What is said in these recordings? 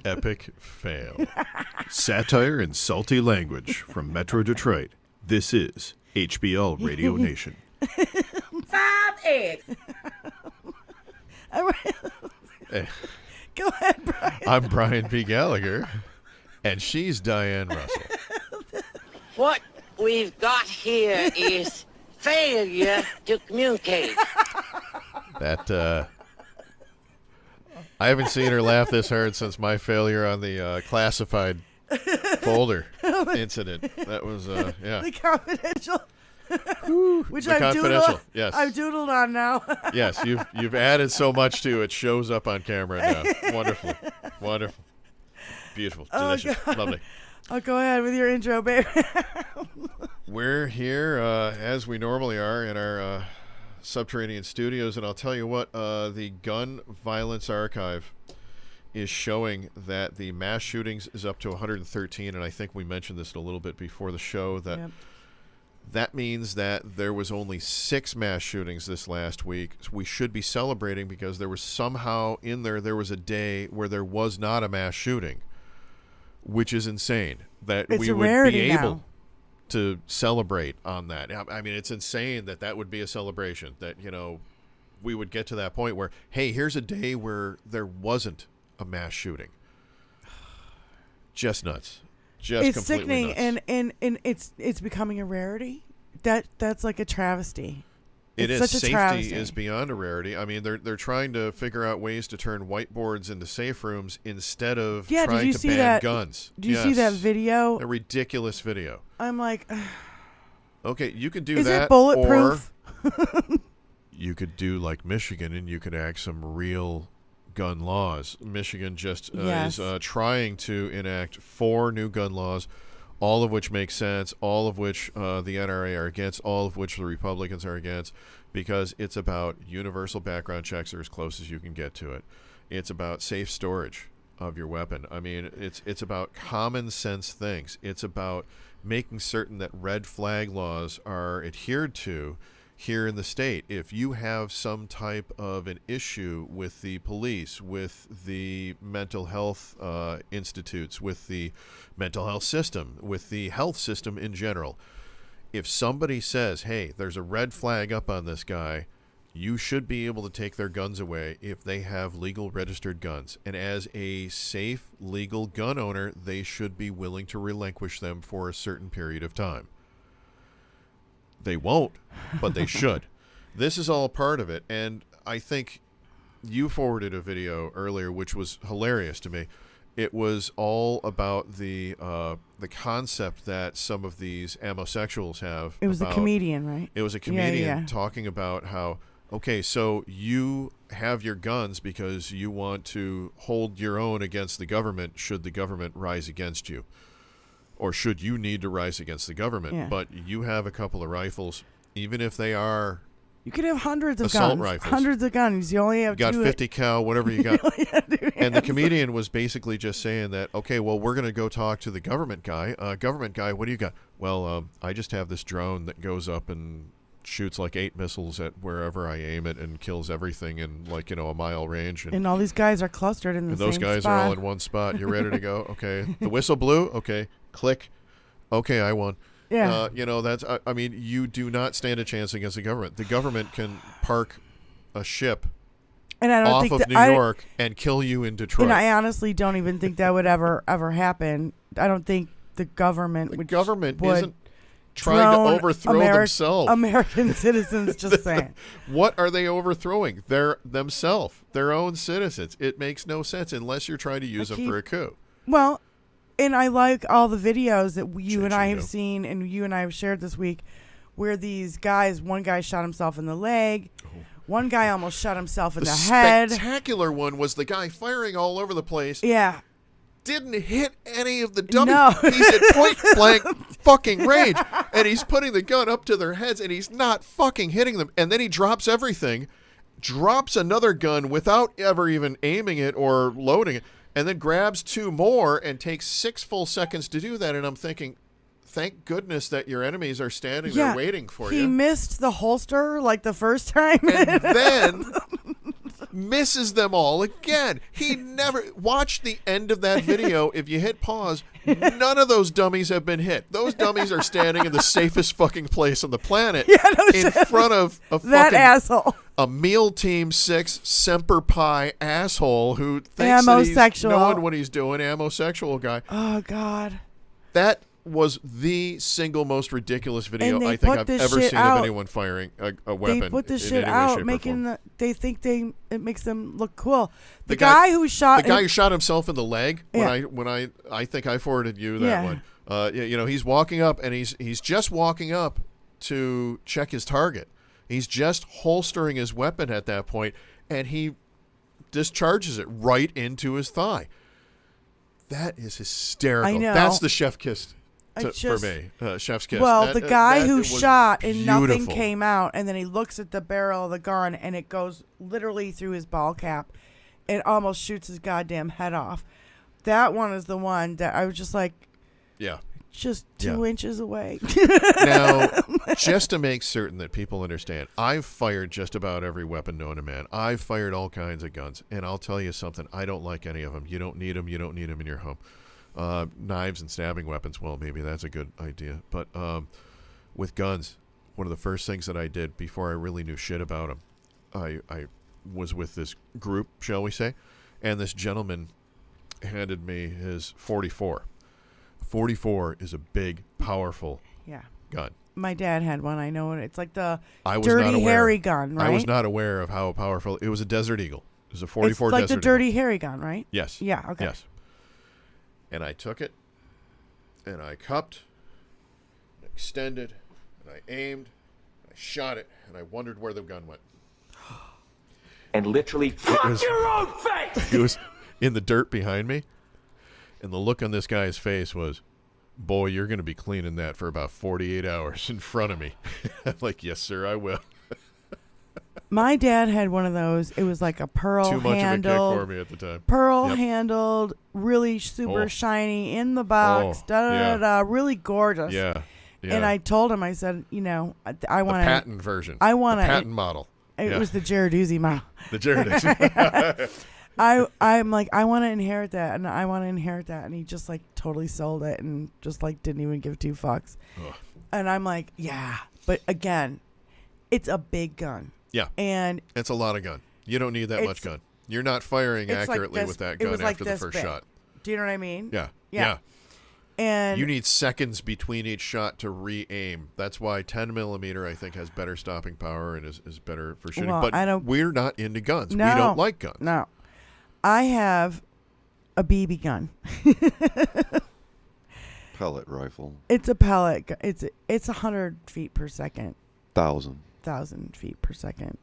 Epic fail. Satire and salty language from Metro Detroit. This is HBL Radio Nation. 5 eggs. Hey, Go ahead, Brian. I'm Brian P. Gallagher, and she's Diane Russell. What we've got here is failure to communicate. That, I haven't seen her laugh this hard since my failure on the classified folder incident. That was, yeah. The confidential. Which The confidential, yes. I've doodled on now. Yes, you've added so much to it. Shows up on camera now. Wonderful. Beautiful. Delicious. Lovely. I'll go ahead with your intro, babe. We're here, as we normally are, in our subterranean studios, and I'll tell you what, the Gun Violence Archive is showing that the mass shootings is up to 113, and I think we mentioned this a little bit before the show, that that means that there was only 6 mass shootings this last week. So we should be celebrating because there was somehow in there was a day where there was not a mass shooting, which is insane that It's we a would rarity be now. able to celebrate on that. I mean, it's insane that would be a celebration, that, you know, we would get to that point where, hey, here's a day where there wasn't a mass shooting. Just nuts. Just It's completely sickening, nuts. and it's becoming a rarity. That's like a travesty. It It's is. such a Safety travesty. is beyond a rarity. I mean, they're trying to figure out ways to turn whiteboards into safe rooms instead of Yeah, did trying you to see ban that? guns. Do you see that video? A ridiculous video. I'm like, Okay, you could do is that, it bulletproof? or you could do like Michigan, and you could act some real gun laws. Michigan just Yes. is trying to enact 4 new gun laws, all of which make sense, all of which the NRA are against, all of which the Republicans are against, because it's about universal background checks are as close as you can get to it. It's about safe storage of your weapon. I mean, it's about common sense things. It's about making certain that red flag laws are adhered to here in the state. If you have some type of an issue with the police, with the mental health institutes, with the mental health system, with the health system in general, if somebody says, hey, there's a red flag up on this guy, you should be able to take their guns away if they have legal registered guns. And as a safe, legal gun owner, they should be willing to relinquish them for a certain period of time. They won't, but they should. This is all part of it. And I think you forwarded a video earlier, which was hilarious to me. It was all about the concept that some of these homosexuals have. It was a comedian, right? It was a comedian Yeah. talking about how, okay, so you have your guns because you want to hold your own against the government should the government rise against you. Or should you need to rise against the government. Yeah. But you have a couple of rifles, even if they are You could have hundreds of assault guns. rifles. Hundreds of guns. You only have got two. 50 cal, whatever you got. Two And the hands. comedian was basically just saying that, okay, well, we're going to go talk to the government guy. Government guy, what do you got? Well, I just have this drone that goes up and shoots like 8 missiles at wherever I aim it and kills everything in like, a mile range. And all these guys are clustered in the And same those guys spot. are all in one spot. You're ready to go? Okay. The whistle blew? Okay. Click. Okay, I won. Yeah. That's. I mean, you do not stand a chance against the government. The government can park a ship and I don't off think of that New York and kill you in Detroit. And I honestly don't even think that would ever happen. I don't think the government the would government would isn't trying to drone overthrow themselves. American citizens. Just saying. What are they overthrowing? Themselves, their own citizens. It makes no sense unless you're trying to use them for a coup. Well, and I like all the videos that you and I have Cheeto. seen and you and I have shared this week where these guys, one guy shot himself in the leg. One guy almost shot himself in the head. Spectacular one was the guy firing all over the place. Yeah. Didn't hit any of the dummies. No. He's at point blank fucking range. And he's putting the gun up to their heads and he's not fucking hitting them. And then he drops everything, drops another gun without ever even aiming it or loading it, and then grabs 2 more and takes 6 full seconds to do that. And I'm thinking, thank goodness that your enemies are standing there waiting for He you. missed the holster like the first time. And then misses them all again. He never watch the end of that video. If you hit pause, none of those dummies have been hit. Those dummies are standing in the safest fucking place on the planet in front of a that fucking asshole. a Meal Team 6 Semper Pi asshole who thinks that he's Amosexual. knowing what he's doing. Amosexual guy. Oh God. That was the single most ridiculous video And they I think put I've this ever shit seen out. of anyone firing a weapon. They put this in shit any way, shape, out, or making form. they think it makes them look cool. The guy- guy who shot The guy who shot himself in the leg Yeah. when I think I forwarded you that Yeah. one. He's walking up and he's just walking up to check his target. He's just holstering his weapon at that point, and he discharges it right into his thigh. That is hysterical. I know. That's the chef kiss for just- me. Chef's kiss. Well, That- the guy that who was shot and nothing beautiful. came out, and then he looks at the barrel of the gun, and it goes literally through his ball cap. It almost shoots his goddamn head off. That one is the one that I was just like, Yeah. just 2 inches away. Now, just to make certain that people understand, I've fired just about every weapon known to man. I've fired all kinds of guns, and I'll tell you something. I don't like any of them. You don't need them. You don't need them in your home. Knives and stabbing weapons, well, maybe that's a good idea. But with guns, one of the first things that I did before I really knew shit about them, I was with this group, shall we say, and this gentleman handed me his 44. 44 is a big, powerful gun. My dad had one. I know it. It's like the I was not dirty, aware. hairy gun, right? I was not aware of how powerful. It was a Desert Eagle. It was a 44 it's like Desert the dirty, Eagle. hairy gun, right? Yes. Yeah, okay. Yes. And I took it, and I cupped, extended, and I aimed, and I shot it, and I wondered where the gun went. And literally, fuck your own face! It was in the dirt behind me, and the look on this guy's face was, boy, you're going to be cleaning that for about 48 hours in front of me. I'm like, yes, sir, I will. My dad had one of those. It was like a pearl Too much handled, of a kick for me at the time. pearl Yep. handled, really super shiny in the box, Oh, da da yeah. da, really gorgeous. Yeah. Yeah. And I told him, I said, you know, I the want to. patent version. I want the to. patent model. It Yeah. was the Jareduzzi model. The Jared. I'm like, I want to inherit that, and I want to inherit that, and he just like totally sold it, and just like didn't even give two fucks. Ugh. And I'm like, yeah, but again, it's a big gun. Yeah. And It's a lot of gun. You don't need that much gun. You're not firing it's like accurately this- with that it gun was like after the this first big. shot. Do you know what I mean? Yeah. Yeah. And You need seconds between each shot to re-aim. That's why 10 millimeter, I think, has better stopping power and is better for shooting. Well, but I don't- we're not into guns. No. We don't like guns. No, I have a BB gun. Pellet rifle. It's a pellet. It's 100 feet per second, 1,000. feet per second.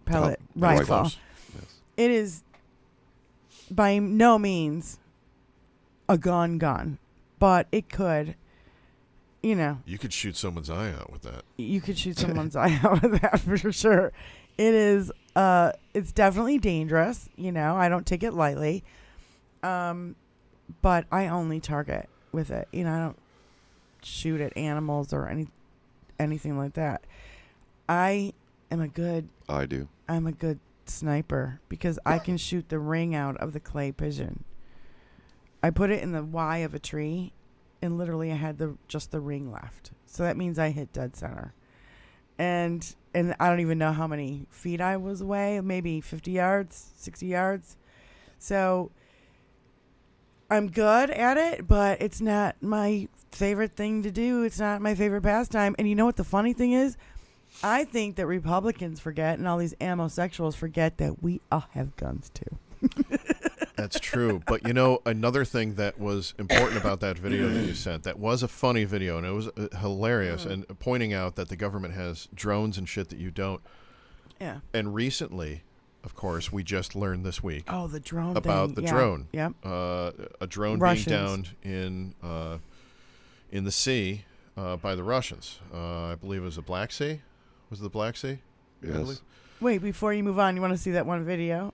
Pellet Rifle. rifle. Yes. It is by no means a gun, but it could. You know, You could shoot someone's eye out with that. you could shoot someone's eye out with that for sure. It is. It's definitely dangerous. You know, I don't take it lightly. But I only target with it. You know, I don't shoot at animals or anything like that. I'm a good sniper because I can shoot the ring out of the clay pigeon. I put it in the Y of a tree, and literally I had just the ring left. So that means I hit dead center. And I don't even know how many feet I was away, maybe 50 yards, 60 yards. So I'm good at it, but it's not my favorite thing to do. It's not my favorite pastime. And you know what the funny thing is? I think that Republicans forget, and all these amosexuals forget, that we all have guns too. That's true. But, you know, another thing that was important about that video that you sent, that was a funny video, and it was hilarious, and pointing out that the government has drones and shit that you don't. Yeah. And recently, of course, we just learned this week Oh, the drone about thing. the Yeah. drone. Yep. A drone Russians. being downed in the sea by the Russians. I believe it was the Black Sea. Was it the Black Sea? I Yes. believe? Wait, before you move on, you want to see that one video?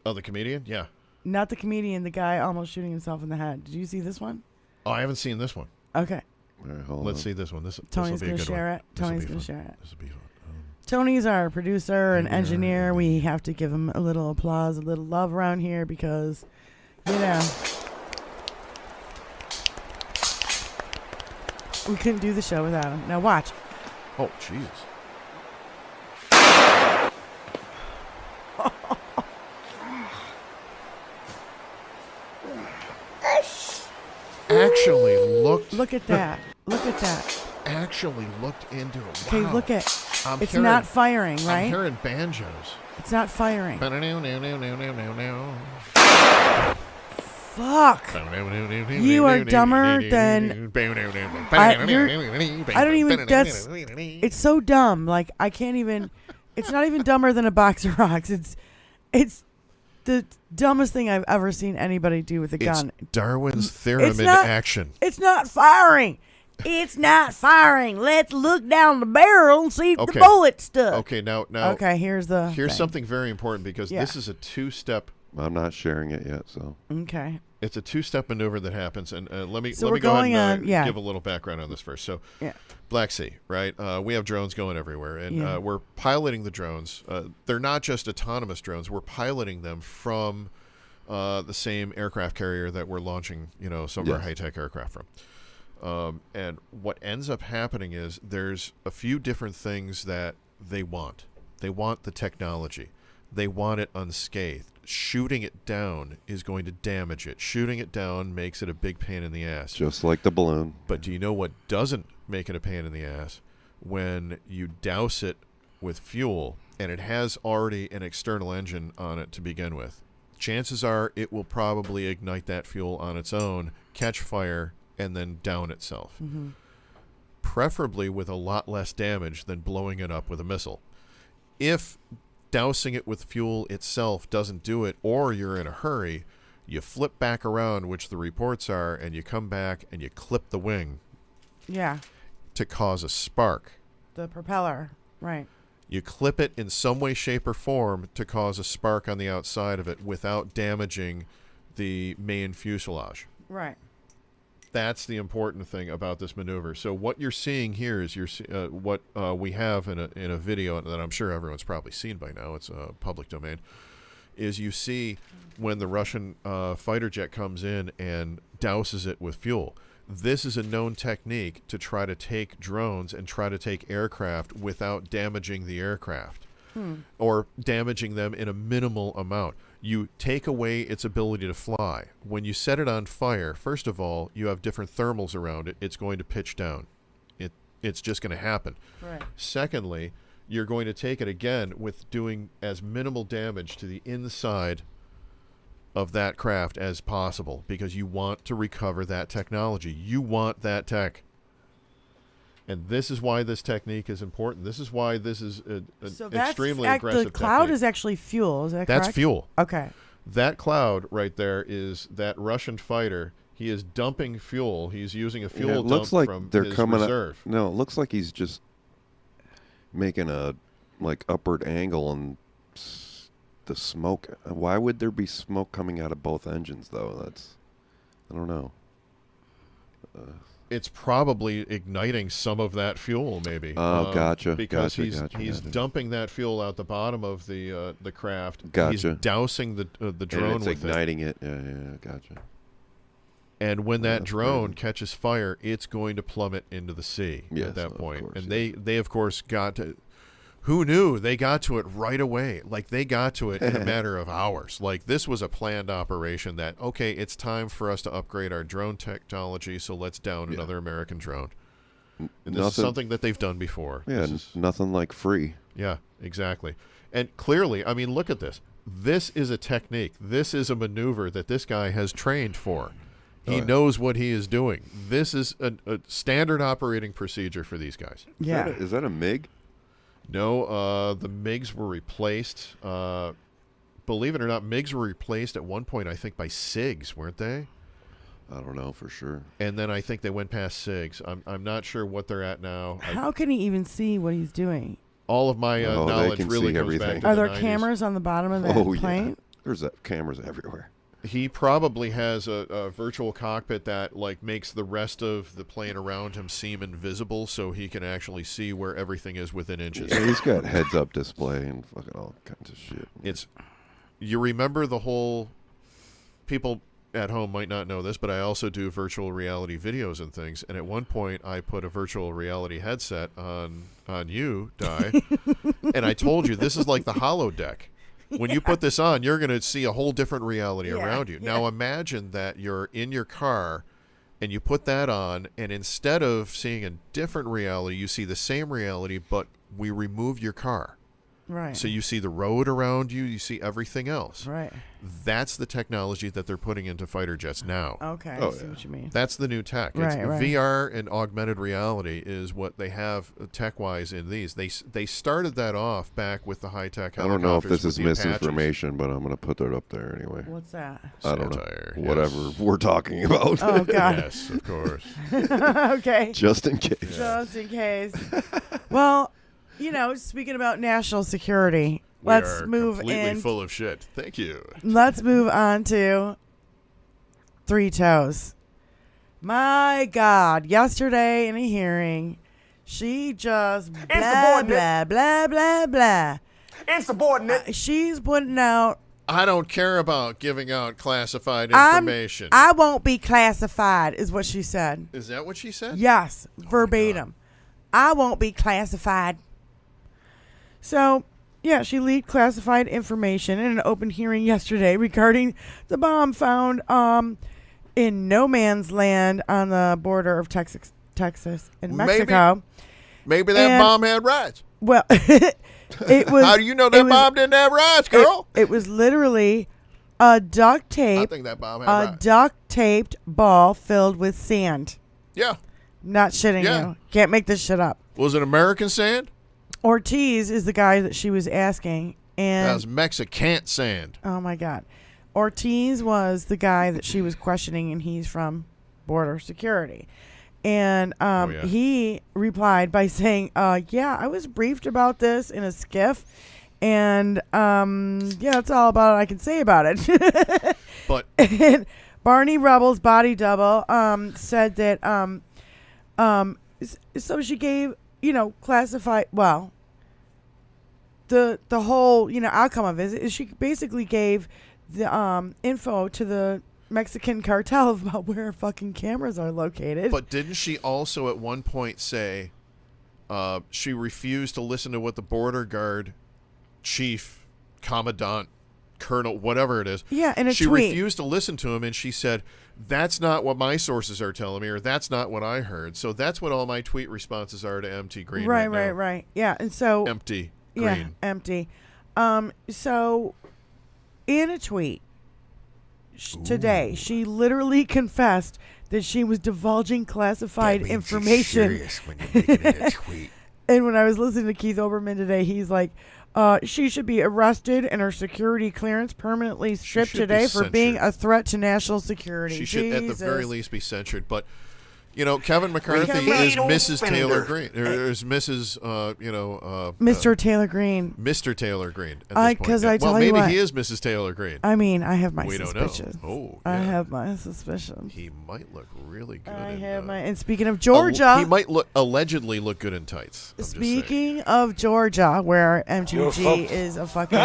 Oh, the comedian? Yeah. Not the comedian, the guy almost shooting himself in the head. Did you see this one? Oh, I haven't seen this one. Okay. All right, hold Let's on. see this one. This will Tony's be a going good to share one. it. This'll Tony's be going to fun. share it. This will be fun. Tony's our producer and Yeah. engineer. We have to give him a little applause, a little love around here because, you know, we couldn't do the show without him. Now watch. Oh, Jesus. Actually looked. Look at that. Look at that. Actually looked into it. Okay, Wow. look at. I'm It's hearing- not firing, I'm right? hearing banjos. It's not firing. Fuck. You are dumber than- I don't even. That's. It's so dumb. Like I can't even. It's not even dumber than a box of rocks. It's the dumbest thing I've ever seen anybody do with a It's gun. Darwin's theorem It's in not- action. It's not firing. It's not firing. Let's look down the barrel and see if Okay. the bullet's stuck. Okay, now Okay, here's the. here's thing. something very important because Yeah. this is a two-step. I'm not sharing it yet, so. Okay. It's a two-step maneuver that happens, and let me So let we're me go ahead going and on- yeah. give a little background on this first. So, Yeah. Black Sea, right? We have drones going everywhere, and Yeah. we're piloting the drones. They're not just autonomous drones; we're piloting them from the same aircraft carrier that we're launching, some of our Yes. high-tech aircraft from. And what ends up happening is there's a few different things that they want. They want the technology. They want it unscathed. Shooting it down is going to damage it. Shooting it down makes it a big pain in the ass. Just like the balloon. But do you know what doesn't make it a pain in the ass? When you douse it with fuel and it has already an external engine on it to begin with. Chances are it will probably ignite that fuel on its own, catch fire, and then down itself. Mm-hmm. Preferably with a lot less damage than blowing it up with a missile. If dousing it with fuel itself doesn't do it, or you're in a hurry, you flip back around, which the reports are, and you come back and you clip the wing. Yeah. To cause a spark. The propeller, right. You clip it in some way, shape, or form to cause a spark on the outside of it without damaging the main fuselage. Right. That's the important thing about this maneuver. So what you're seeing here is what we have in a video that I'm sure everyone's probably seen by now. It's a public domain. Is you see when the Russian fighter jet comes in and douses it with fuel. This is a known technique to try to take drones and try to take aircraft without damaging the aircraft or damaging them in a minimal amount. You take away its ability to fly. When you set it on fire, first of all, you have different thermals around it. It's going to pitch down. It's just going to happen. Right. Secondly, you're going to take it again with doing as minimal damage to the inside of that craft as possible because you want to recover that technology. You want that tech. And this is why this technique is important. This is why this is an extremely aggressive the cloud technique. is actually fuel, is that That's correct? fuel. Okay. That cloud right there is that Russian fighter. He is dumping fuel. He's using a fuel it looks dump like from they're his coming reserve. No, it looks like he's just making a upward angle on the smoke. Why would there be smoke coming out of both engines though? I don't know. It's probably igniting some of that fuel, maybe. Oh, gotcha. Because Gotcha. he's dumping that fuel out the bottom of the craft. Gotcha. He's dousing the drone and it's with igniting it. Yeah, gotcha. And when that That's drone crazy. catches fire, it's going to plummet into the sea Yes, at that of point. course, And yeah. they of course got to. Who knew? They got to it right away. Like, they got to it in a matter of hours. Like, this was a planned operation that, okay, it's time for us to upgrade our drone technology, so let's down another American drone. And this is something that they've done before. Yeah, nothing like free. Yeah, exactly. And clearly, I mean, look at this. This is a technique. This is a maneuver that this guy has trained for. He knows what he is doing. This is a standard operating procedure for these guys. Yeah. Is that a MiG? No, the MiGs were replaced. Believe it or not, MiGs were replaced at one point, I think, by SIGs, weren't they? I don't know for sure. And then I think they went past SIGs. I'm not sure what they're at now. How can he even see what he's doing? All of my knowledge can really see comes everything. back to Are the there 90s. cameras on the bottom of that plane? Yeah. There's cameras everywhere. He probably has a virtual cockpit that makes the rest of the plane around him seem invisible, so he can actually see where everything is within inches. Yeah, he's got heads-up display and fucking all kinds of shit. You remember the whole. People at home might not know this, but I also do virtual reality videos and things. And at one point, I put a virtual reality headset on you, Di, and I told you this is like the holodeck. When you put this on, you're going to see a whole different reality around you. Now imagine that you're in your car and you put that on, and instead of seeing a different reality, you see the same reality, but we remove your car. Right. So you see the road around you, you see everything else. Right. That's the technology that they're putting into fighter jets now. Okay, I see what you mean. That's the new tech. Right. VR and augmented reality is what they have tech-wise in these. They started that off back with the high-tech I helicopters. don't know if this is with the misinformation, but I'm going to put that up there anyway. What's that? I don't Satire, know. Whatever we're talking about. Oh, God. Yes, of course. Okay. Just in case. Just in case. Well, speaking about national security, let's move completely full of shit. Thank you. Let's move on to Three Toes. My God, yesterday in a hearing, she just blah, blah, blah, blah, blah. Insubordinate. She's putting out, I don't care about giving out classified information. I won't be classified, is what she said. Is that what she said? Yes, verbatim. I won't be classified. So Yeah, she leaked classified information in an open hearing yesterday regarding the bomb found in no man's land on the border of Texas and Mexico. Maybe that And- bomb had rights. Well, it was. How do you know that bomb didn't have rights, girl? It was literally a duct I tape, think that bomb had a rights. duct taped ball filled with sand. Yeah. Not shitting Yeah. you. Can't make this shit up. Was it American sand? Ortiz is the guy that she was asking, and That was Mexican sand. oh my god, Ortiz was the guy that she was questioning, and he's from Border Security. And yeah. he replied by saying, yeah, I was briefed about this in a skiff, and yeah, that's all about it I can say about it. But And Barney Rubble's body double said that so she gave, classified, well, the whole, outcome of it is she basically gave the info to the Mexican cartel about where fucking cameras are located. But didn't she also at one point say she refused to listen to what the border guard chief, commandant, colonel, whatever it is. Yeah, in a she tweet. refused to listen to him, and she said, that's not what my sources are telling me, or that's not what I heard. So that's what all my tweet responses are to Empty Green right now. Right. Yeah, and so Empty yeah, Green. empty. So in a tweet today, she literally confessed that she was divulging classified information. When you're making it a tweet. And when I was listening to Keith Olbermann today, he's like, she should be arrested and her security clearance permanently stripped should be today for being censured. a threat to national security. She should, at the very Jesus. least, be censured. But, Kevin McCarthy Kevin- is Mrs. Taylor Green. Or is Mrs., Mr. Taylor Green. Mr. Taylor Green. At this point. 'cause I tell well, you maybe what. he is Mrs. Taylor Green. I mean, I have my We don't know. suspicions. Oh, I yeah. have my suspicions. He might look really good. I in, have my. And speaking of Georgia, he might allegedly look good in tights. I'm just saying. speaking of Georgia, where MTG is a fucking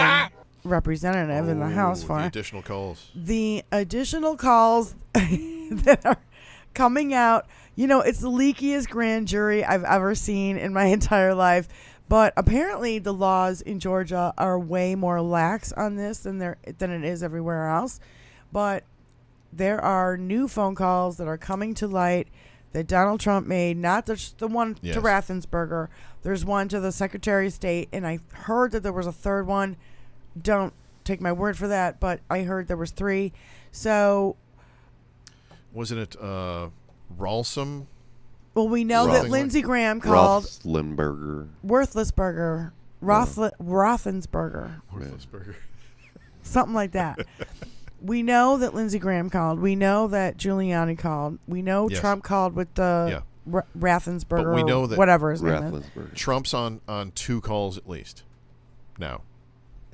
representative in the House Ooh, for the additional calls. the additional calls that are coming out. It's the leakiest grand jury I've ever seen in my entire life. But apparently the laws in Georgia are way more lax on this than it is everywhere else. But there are new phone calls that are coming to light that Donald Trump made, not the one Yes. to Raffensperger. There's one to the Secretary of State, and I heard that there was a third one. Don't take my word for that, but I heard there was 3. So, Wasn't it Ralston? well, we know Something that like- Lindsey Graham called Roethlisberger. Worthlessburger, Roethlisberger, Worthlessberger. something like that. We know that Lindsey Graham called. We know that Giuliani called. We know Yes. Trump called with the Raffensperger, But we know that whatever his name is. Roethlisberger. Trump's on 2 calls at least. Now.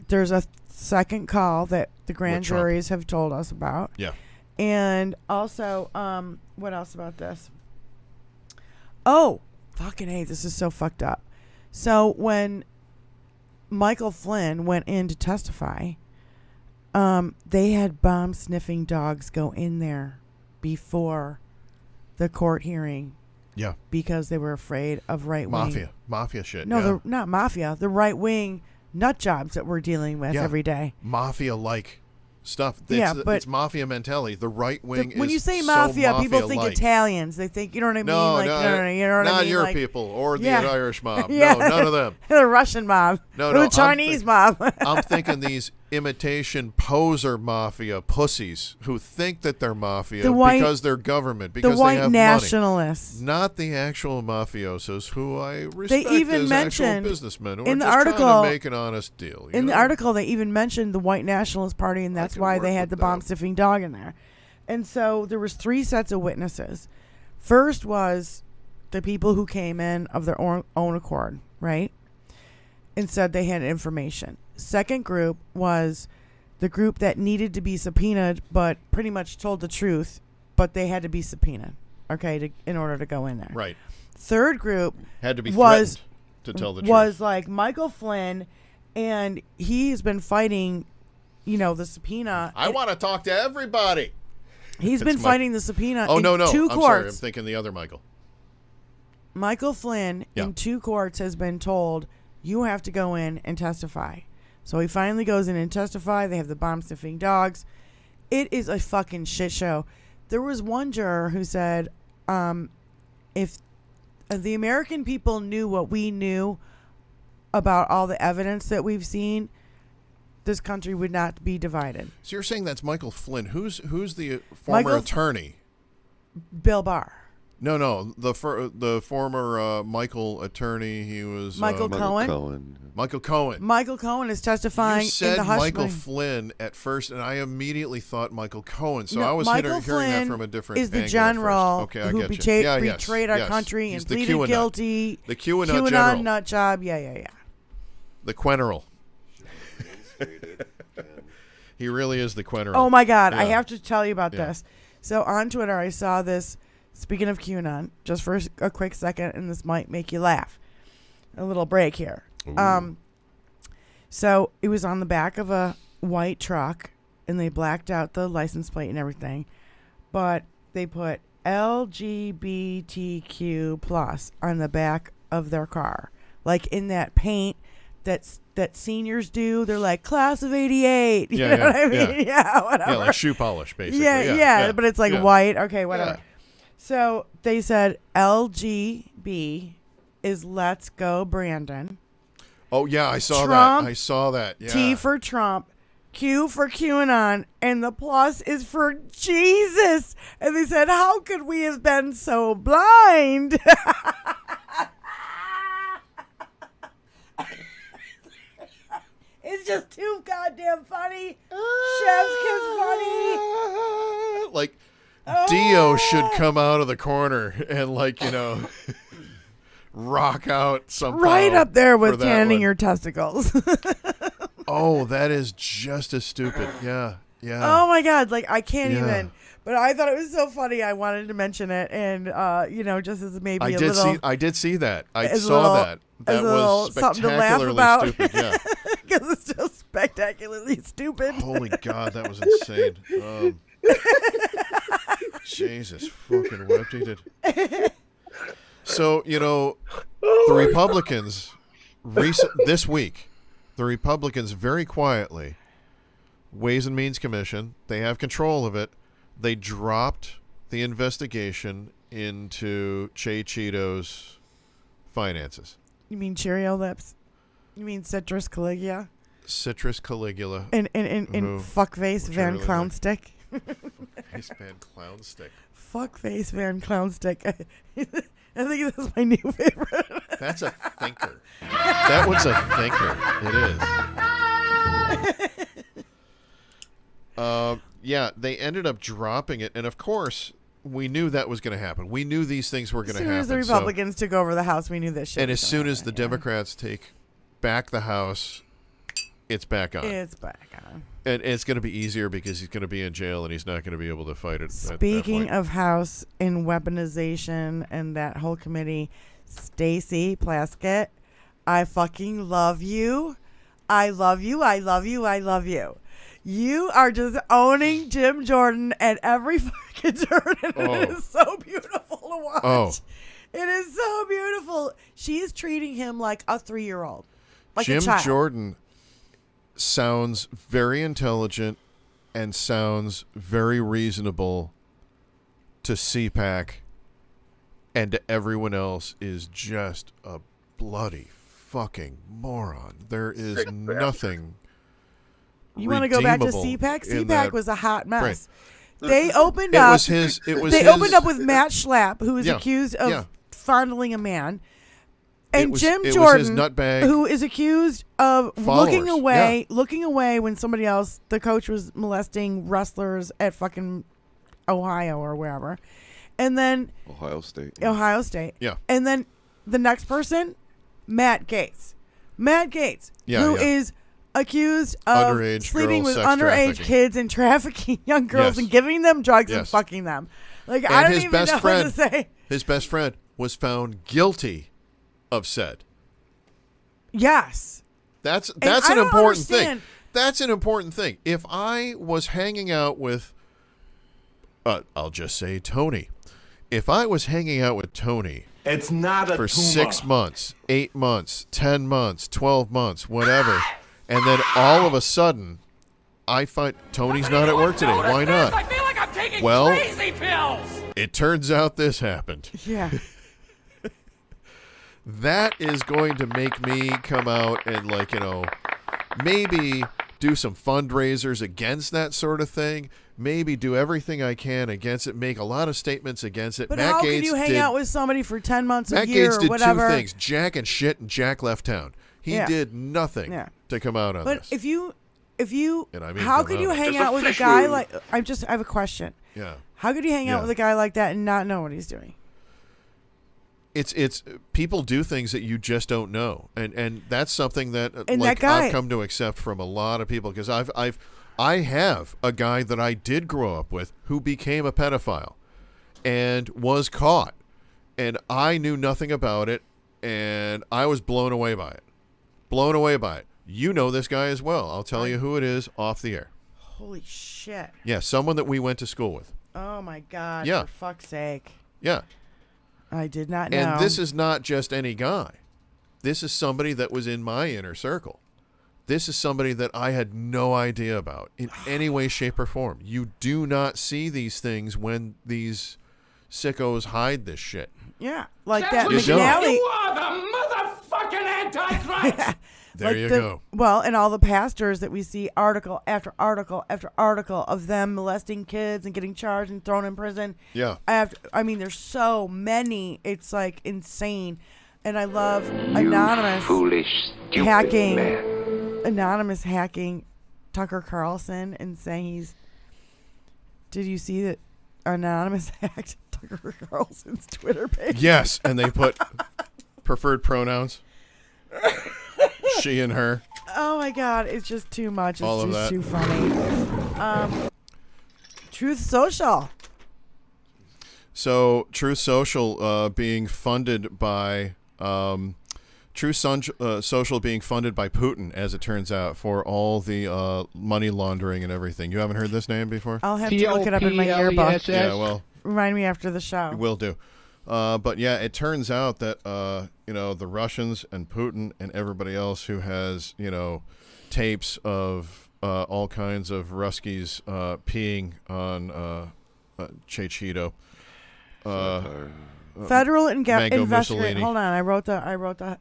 There's a second call that the grand With Trump. juries have told us about. Yeah. And also, what else about this? Oh, fucking A, this is so fucked up. So when Michael Flynn went in to testify, they had bomb-sniffing dogs go in there before the court hearing Yeah. because they were afraid of right-wing. Mafia shit. No, yeah. they're not mafia. The right-wing nut jobs that we're dealing with Yeah. every day. Mafia-like stuff. Yeah, It's, but- it's mafia mentality. The right wing is When you say so mafia, people think mafia-like. Italians. They think, you know what I mean? No, like, no, you know what I not mean? your Like, people or the Yeah. Irish mob. Yeah. No, none of them. the Russian mob. No, or no, the Chinese mob. I'm thinking these imitation poser mafia pussies who think that they're mafia The white- because they're government, The because they white have money. nationalists. Not the actual mafiosos who I respect even as mentioned actual businessmen who in are the just article- trying to make an honest deal. you In the know? article, they even mentioned the white nationalist party, and that's can why work they had with the bomb-sniffing dog in there. And so there was 3 sets of witnesses. First was the people who came in of their own accord, right? And said they had information. Second group was the group that needed to be subpoenaed, but pretty much told the truth, but they had to be subpoenaed, okay, in order to go in there. Right. Third group Had to be was threatened to tell the was truth. like Michael Flynn, and he's been fighting, the subpoena. I want to talk to everybody. He's been It's fighting the subpoena Oh, in no. 2 I'm courts. sorry. I'm thinking the other Michael. Michael Flynn Yeah. in 2 courts has been told, You have to go in and testify. So he finally goes in and testify. They have the bomb sniffing dogs. It is a fucking shit show. There was one juror who said, if the American people knew what we knew about all the evidence that we've seen, this country would not be divided. So you're saying that's Michael Flynn. Who's the former Michael attorney? Bill Barr. No, the former Michael attorney. He was Michael Cohen? Michael Cohen. Michael Cohen is testifying You said in the hush Michael money. Flynn at first, and I immediately thought Michael Cohen. So No, I was Michael hearing that Flynn from a different is the angle at general first. Okay, I who get you. betrayed, Yeah, yes, betrayed our yes. country He's and the pleaded QAnon. guilty. The QAnon QAnon general. nut job. Yeah. The Queneral. He really is the Queneral. Oh my God, I Yeah. have to tell you about Yeah. this. So on Twitter, I saw this. Speaking of QAnon, just for a quick second, and this might make you laugh. A little break here. So it was on the back of a white truck, and they blacked out the license plate and everything, but they put LGBTQ plus on the back of their car, like in that paint that seniors do. They're like class of '88. You know what I mean? Yeah, whatever. Yeah, like shoe polish, basically. Yeah, but it's like yeah. white. Okay, whatever. Yeah. So they said LGB is Let's Go Brandon. Oh yeah, I saw Trump, that. I saw that. Yeah. T for Trump, Q for QAnon, and the plus is for Jesus. And they said, how could we have been so blind? It's just too goddamn funny. Chef's kiss funny. Like Dio should come out of the corner and rock out somehow. Right up there for with that tanning one. your testicles. Oh, that is just as stupid. Yeah. Oh my God. Like I can't Yeah. even. But I thought it was so funny. I wanted to mention it, and just as maybe I a did little. I did see that. I as a saw little- that. That as a little was something to laugh spectacularly about. stupid. Yeah. Because it's just spectacularly stupid. Holy God, that was insane. Jesus fucking whipped he did. So, the Republicans, this week, the Republicans very quietly, Ways and Means Commission, they have control of it. They dropped the investigation into Che Cheeto's finances. You mean Cheerio lips? You mean Citrus Caligula? Citrus Caligula. And Who- fuckface which I Van really Clown like. Stick? Face Van Clown Stick. Fuckface Van Clown Stick. I think that's my new favorite. That's a thinker. That one's a thinker. It is. Yeah, they ended up dropping it, and of course, we knew that was going to happen. We knew these things were going to As soon happen. as the Republicans took over the House, we knew this shit. And was as gonna soon as the happen, yeah. Democrats take back the House, it's back on. It's back on. And it's going to be easier because he's going to be in jail and he's not going to be able to fight it. Speaking of House and weaponization and that whole committee, Stacey Plaskett, I fucking love you. I love you. I love you. I love you. You are just owning Jim Jordan at every fucking turn. And It is so beautiful to watch. Oh. It is so beautiful. She is treating him like a 3-year-old. Like Jim a child. Jordan sounds very intelligent and sounds very reasonable to CPAC, and to everyone else is just a bloody fucking moron. There is nothing. You want to go back to redeemable CPAC? in CPAC that. was a hot mess. Right. They opened It up. was his. It was. They his, opened up with Matt Schlapp, who is Yeah, accused of yeah. fondling a man, It and was- Jim it was Jordan, his nutbag who is accused of looking followers. away when somebody else, the coach, was molesting wrestlers at fucking Ohio or wherever, and then Ohio State. Yeah. and then the next person, Matt Gaetz, Yeah, who yeah. is accused of Underage sleeping girls, with sex underage trafficking. kids and trafficking young girls Yes. and giving them drugs and Yes. fucking them. Like, And I don't his even best know friend, what to say. his best friend was found guilty of said. Yes. That's I an don't important understand. thing. That's an important thing. If I was hanging out with, I'll just say Tony, If I was hanging out with Tony It's not a for tumor. 6 months, 8 months, 10 months, 12 months, whatever, and then all of a sudden I find Tony's not at work today. Why not? I feel like I'm taking Well, crazy pills. it turns out this happened. Yeah. That is going to make me come out and, like, you know, maybe do some fundraisers against that sort of thing. Maybe do everything I can against it. Make a lot of statements against it. But Matt how Gaetz can you hang did, out with somebody for 10 months a Matt year Gaetz or did whatever? two things: Jack and shit, and Jack left town. He Yeah. did nothing Yeah. to come out on But this. if you, And I mean how come could out you on it. hang There's a out with a fish guy room. like? I have a question. Yeah. How could you hang out Yeah. with a guy like that and not know what he's doing? It's people do things that you just don't know, and that's something that And like that guy- I've come to accept from a lot of people, because I have a guy that I did grow up with who became a pedophile and was caught, and I knew nothing about it, and I was blown away by it. Blown away by it. You know this guy as well. I'll tell you who it is off the air. Holy shit! Yeah, someone that we went to school with. Oh my god! Yeah. For fuck's sake! Yeah. I did not know. And this is not just any guy. This is somebody that was in my inner circle. This is somebody that I had no idea about in any way, shape, or form. You do not see these things when these sickos hide this shit. yeah, like That's that what You don't. McNally. You are the motherfucking Antichrist. There like you the- go. Well, and all the pastors that we see article after article after article of them molesting kids and getting charged and thrown in prison. Yeah. I mean, there's so many. It's like insane. And I love anonymous Foolish, stupid hacking. man. Anonymous hacking Tucker Carlson and saying he's. Did you see that Anonymous hacked Tucker Carlson's Twitter page? Yes, and they put preferred pronouns. She and her. Oh my God, it's just too much. It's All of just that. too funny. Truth Social. So Truth Social being funded by Social being funded by Putin, as it turns out, for all the money laundering and everything. You haven't heard this name before? I'll have to look it up in my yearbook. Yeah, well, Remind me after the show. will do. But yeah, it turns out that the Russians and Putin and everybody else who has tapes of all kinds of Ruskies peeing on Chechito. Federal Mango investigators. Mussolini. Hold on, I wrote the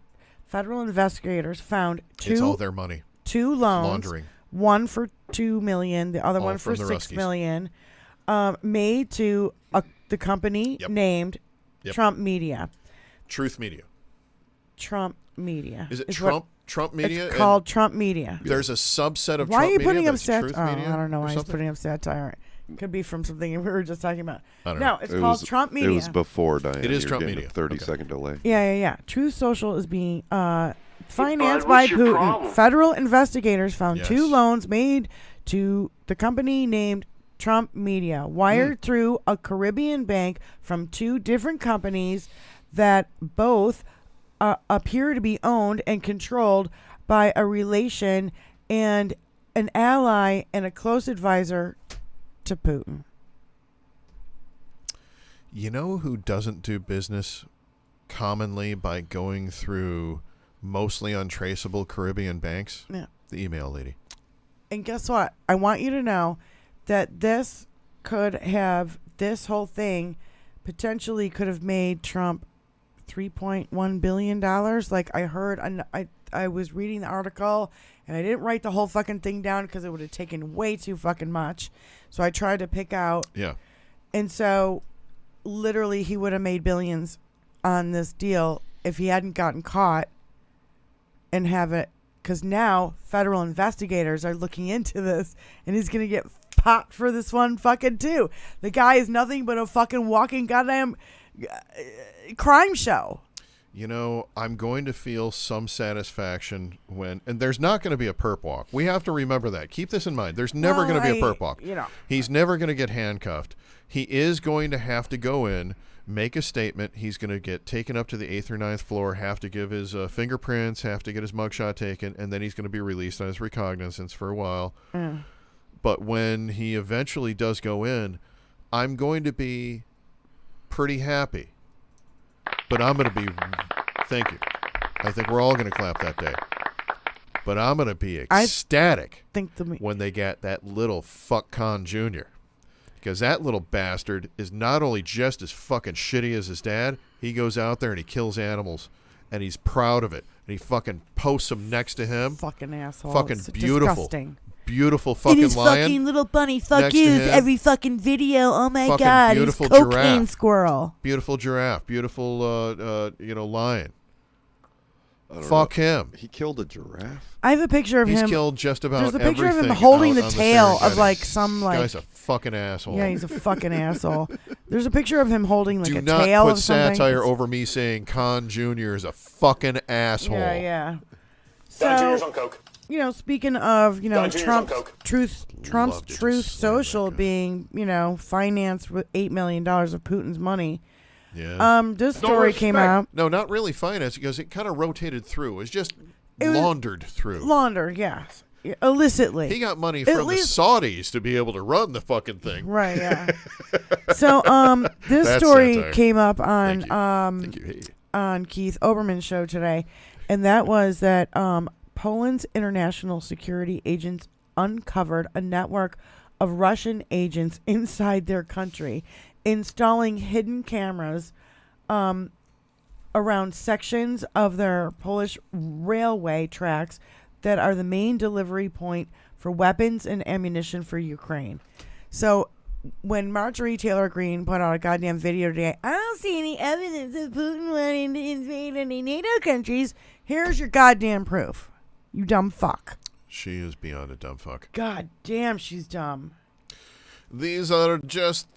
federal investigators found It's all two their money. loans. Laundering. One for $2 million, the other All one for from the $6 Ruskies. million, made to the company Yep. named Yep. Trump Media. Truth Media. Trump Media. Is it what- Trump? Trump Media? It's And called Trump Media. there's a subset of Why Trump are you Media putting up that's satire? Truth Oh, Media I don't know or why he's something? putting up satire. Could be from something we were just talking about. I don't No, know. it's called Trump Media. It was before Diane. It is You're Trump getting Media. A 30 Okay. second delay. Yeah. Truth Social is being financed Bud, by what's your Putin. problem? Federal investigators found Yes. 2 loans made to the company named Trump Media, wired through a Caribbean bank from 2 different companies that both appear to be owned and controlled by a relation and an ally and a close advisor to Putin. You know who doesn't do business commonly by going through mostly untraceable Caribbean banks? Yeah. The email lady. And guess what? I want you to know that this whole thing potentially could have made Trump $3.1 billion. Like I heard, I was reading the article and I didn't write the whole fucking thing down because it would have taken way too fucking much. So I tried to pick out. Yeah. And so literally he would have made billions on this deal if he hadn't gotten caught and have it. Because now federal investigators are looking into this and he's going to get popped for this one fucking too. The guy is nothing but a fucking walking goddamn crime show. You know, I'm going to feel some satisfaction when, and there's not going to be a perp walk. We have to remember that. Keep this in mind. There's never going to be a perp walk. He's never going to get handcuffed. He is going to have to go in, make a statement. He's going to get taken up to the 8th or 9th floor, have to give his fingerprints, have to get his mugshot taken, and then he's going to be released on his recognizance for a while. But when he eventually does go in, I'm going to be pretty happy. But I'm going to be, thank you. I think we're all going to clap that day. But I'm going to be ecstatic when they get that little fuck Khan Jr. Because that little bastard is not only just as fucking shitty as his dad, he goes out there and he kills animals. And he's proud of it. And he fucking posts them next to him. Fucking asshole. Fucking It's beautiful. Disgusting. Beautiful fucking it is lion. Fucking little bunny. Fuck next to you. him. Every fucking video. Oh my Fucking god. He's beautiful cocaine giraffe. squirrel. Beautiful giraffe. Beautiful, lion. Fuck him. He killed a giraffe? I have a picture of He's him. killed just about There's a picture of him everything holding out the on tail of Serengeti. like some like. This guy's a fucking asshole. Yeah, he's a fucking asshole. There's a picture of him holding like Do a not tail put of something. satire over me saying Khan Jr. is a fucking asshole. Yeah, yeah. Don Jr.'s So, on coke. speaking of, Don Jr.'s on coke. Trump's Loved it to Truth slam that Social guy. being, financed with $8 million of Putin's money. Yeah. This story came out. No, not really finance because it kind of rotated through. It was just laundered through. Laundered, yes. Illicitly. He got money At from the least- Saudis to be able to run the fucking thing. Right, yeah. So, this That's story satire. came up on Thank you. Thank you. Hey. on Keith Oberman's show today, and that was that Poland's international security agents uncovered a network of Russian agents inside their country, installing hidden cameras around sections of their Polish railway tracks that are the main delivery point for weapons and ammunition for Ukraine. So when Marjorie Taylor Greene put out a goddamn video today, I don't see any evidence of Putin wanting to invade any NATO countries. Here's your goddamn proof. You dumb fuck. She is beyond a dumb fuck. God damn, she's dumb. These are just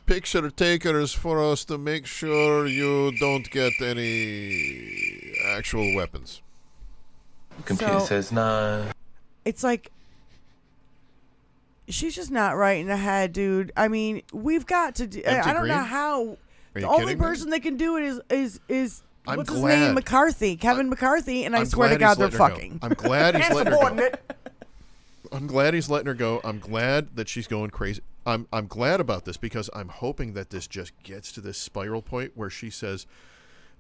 picture takers for us to make sure you don't get any actual weapons. Computer So- says no. It's like she's just not right in the head, dude. I mean, we've got to do. Empty I don't know green? how. Are The you only kidding me? person that can do it is I'm what's his glad. name? McCarthy, Kevin McCarthy, and I I'm swear to glad he's God, they're letting her go. fucking. I'm glad he's letting her go. Insubordinate. I'm glad he's letting her go. I'm glad that she's going crazy. I'm glad about this because I'm hoping that this just gets to this spiral point where she says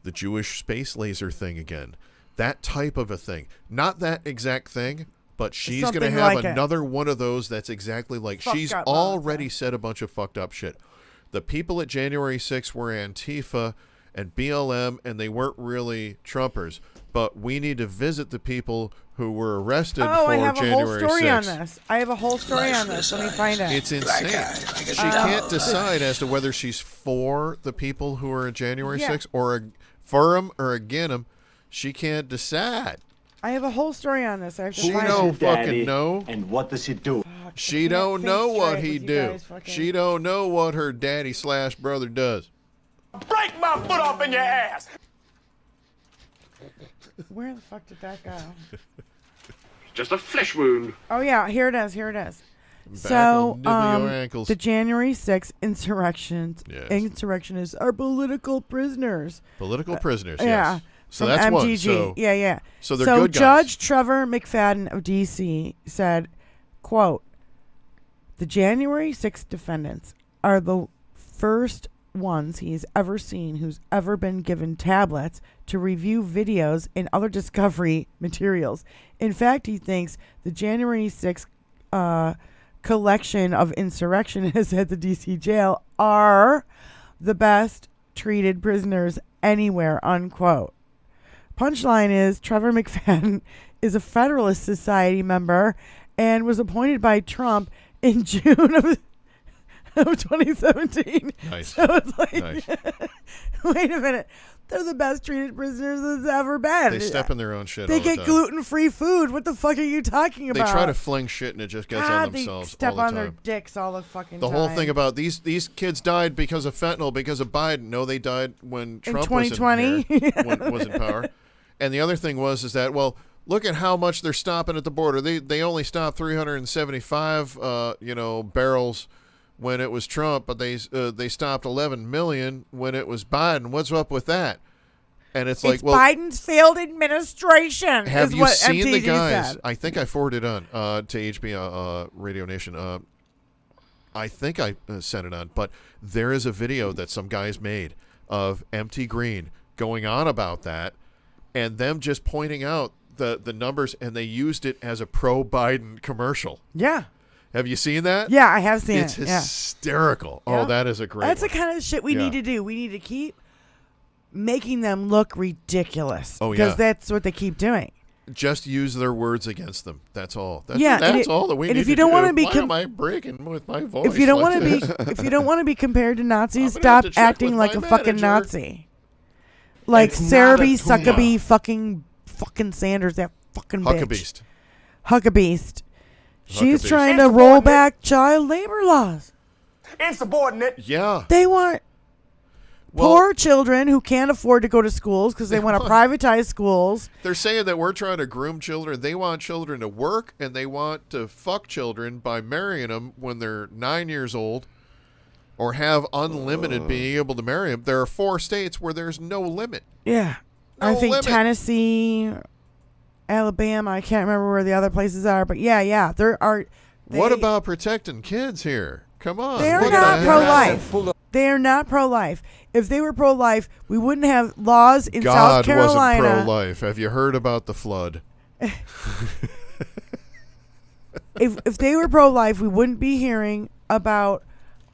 the Jewish space laser thing again. That type of a thing. Not that exact thing, but she's going to Something have like it. another one of those that's exactly like Fucked she's up already nonsense. said a bunch of fucked up shit. The people at January 6th were Antifa and BLM, and they weren't really Trumpers. But we need to visit the people who were arrested Oh, for I have January a whole story 6th. on this. I have a whole story on this. Let me find it. It's insane. She can't decide as to whether she's for the people who are at January Yeah. 6th or for them or against them. She can't decide. I have a whole story on this. I have to She find don't it. fucking know. And what does he do? She can't don't think know what straight he with you do. guys fucking- She don't know what her daddy / brother does. Break my foot off in your ass. Where the fuck did that go? Just a flesh wound. Oh yeah, here it is. Here it is. Back So, will nibble your ankles. the January 6th Yes. insurrectionists are political prisoners. Political prisoners, Yeah. yes. So From that's MTG. one. So yeah. so they're good guys. Judge Trevor McFadden of D.C. said, quote, the January 6th defendants are the first ones he's ever seen who's ever been given tablets to review videos and other discovery materials. In fact, he thinks the January 6th collection of insurrectionists at the D.C. jail are the best treated prisoners anywhere, unquote. Punchline is Trevor McFadden is a Federalist Society member and was appointed by Trump in June of 2017. Nice. So it's like, Nice. wait a minute. They're the best treated prisoners there's ever been. They step in their own shit They all the get time. gluten-free food. What the fuck are you talking They about? try to fling shit and it just gets God, on themselves they step all the on time. their dicks all the fucking The time. whole thing about these kids died because of fentanyl, because of Biden. No, they died when Trump was in 2020? here, when was in power. And the other thing was that, well, look at how much they're stopping at the border. They only stopped 375 barrels when it was Trump, but they stopped 11 million when it was Biden. What's up with that? And it's like, It's well, Biden's failed administration. have is you what seen the MTG guys? said. I think I forwarded on to HBL Radio Nation. I think I sent it on, but there is a video that some guys made of Empty Green going on about that, and them just pointing out the numbers, and they used it as a pro-Biden commercial. Yeah. Have you seen that? Yeah, I have seen It's it. Yeah. hysterical. Yeah. Oh, that is a great That's one. the kind of shit we Yeah. need to do. We need to keep making them look ridiculous. Oh, yeah. Because that's what they keep doing. Just use their words against them. That's all. That's, Yeah, and that's it- all that we and need if you to don't do. wanna be Why am I breaking with my voice? If you don't like want to be, this? if you don't want to be compared to Nazis, I'm gonna have stop to check acting with like my a fucking manager. Nazi. Like It's Sarah not a B. tumor. Suckabee fucking Sanders, that fucking bitch. Huckabeast. Huckabeest. She's Huckabeest. trying to roll back child labor laws. Insubordinate. Yeah. They want Well, poor children who can't afford to go to schools because they want to privatize schools. they're saying that we're trying to groom children. They want children to work, and they want to fuck children by marrying them when they're 9 years old, or have unlimited being able to marry them. There are 4 states where there's no limit. Yeah. I No think limit. Tennessee, Alabama, I can't remember where the other places are, but yeah, there are. What about protecting kids here? Come on. They are what not the hell? pro-life. They are not pro-life. If they were pro-life, we wouldn't have laws in South God Carolina. wasn't pro-life. Have you heard about the flood? If they were pro-life, we wouldn't be hearing about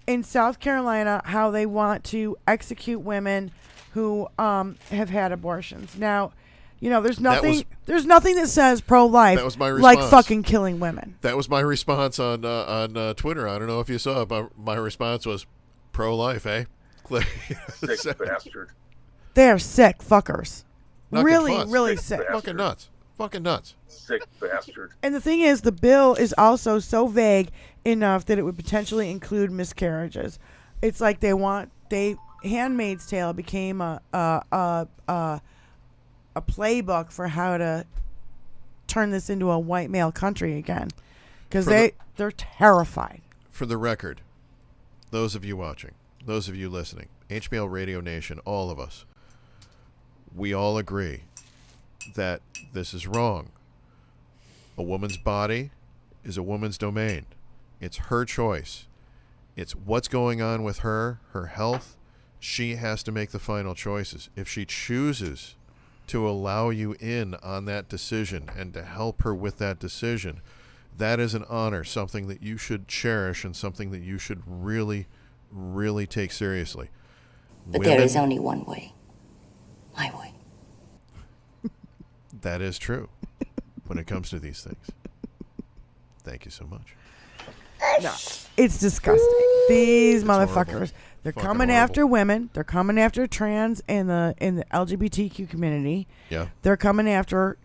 in South Carolina how they want to execute women who have had abortions. Now, there's nothing that says pro-life That was my like response. fucking killing women. That was my response on Twitter. I don't know if you saw it. My response was pro-life, eh? Sick bastard. They are sick fuckers. Not good Really, fuss. really Sick sick. Fucking nuts. Fucking nuts. Sick bastard. And the thing is, the bill is also so vague enough that it would potentially include miscarriages. It's like Handmaid's Tale became a playbook for how to turn this into a white male country again, because they're terrified. For the record, those of you watching, those of you listening, HBL Radio Nation, all of us, we all agree that this is wrong. A woman's body is a woman's domain. It's her choice. It's what's going on with her health. She has to make the final choices. If she chooses to allow you in on that decision and to help her with that decision, that is an honor, something that you should cherish and something that you should really, really take seriously. But there is only one way. My way. That is true when it comes to these things. Thank you so much. No, it's disgusting. These It's motherfuckers. horrible. They're Fucking coming horrible. after women. They're coming after trans and the LGBTQ community. Yeah. They're coming after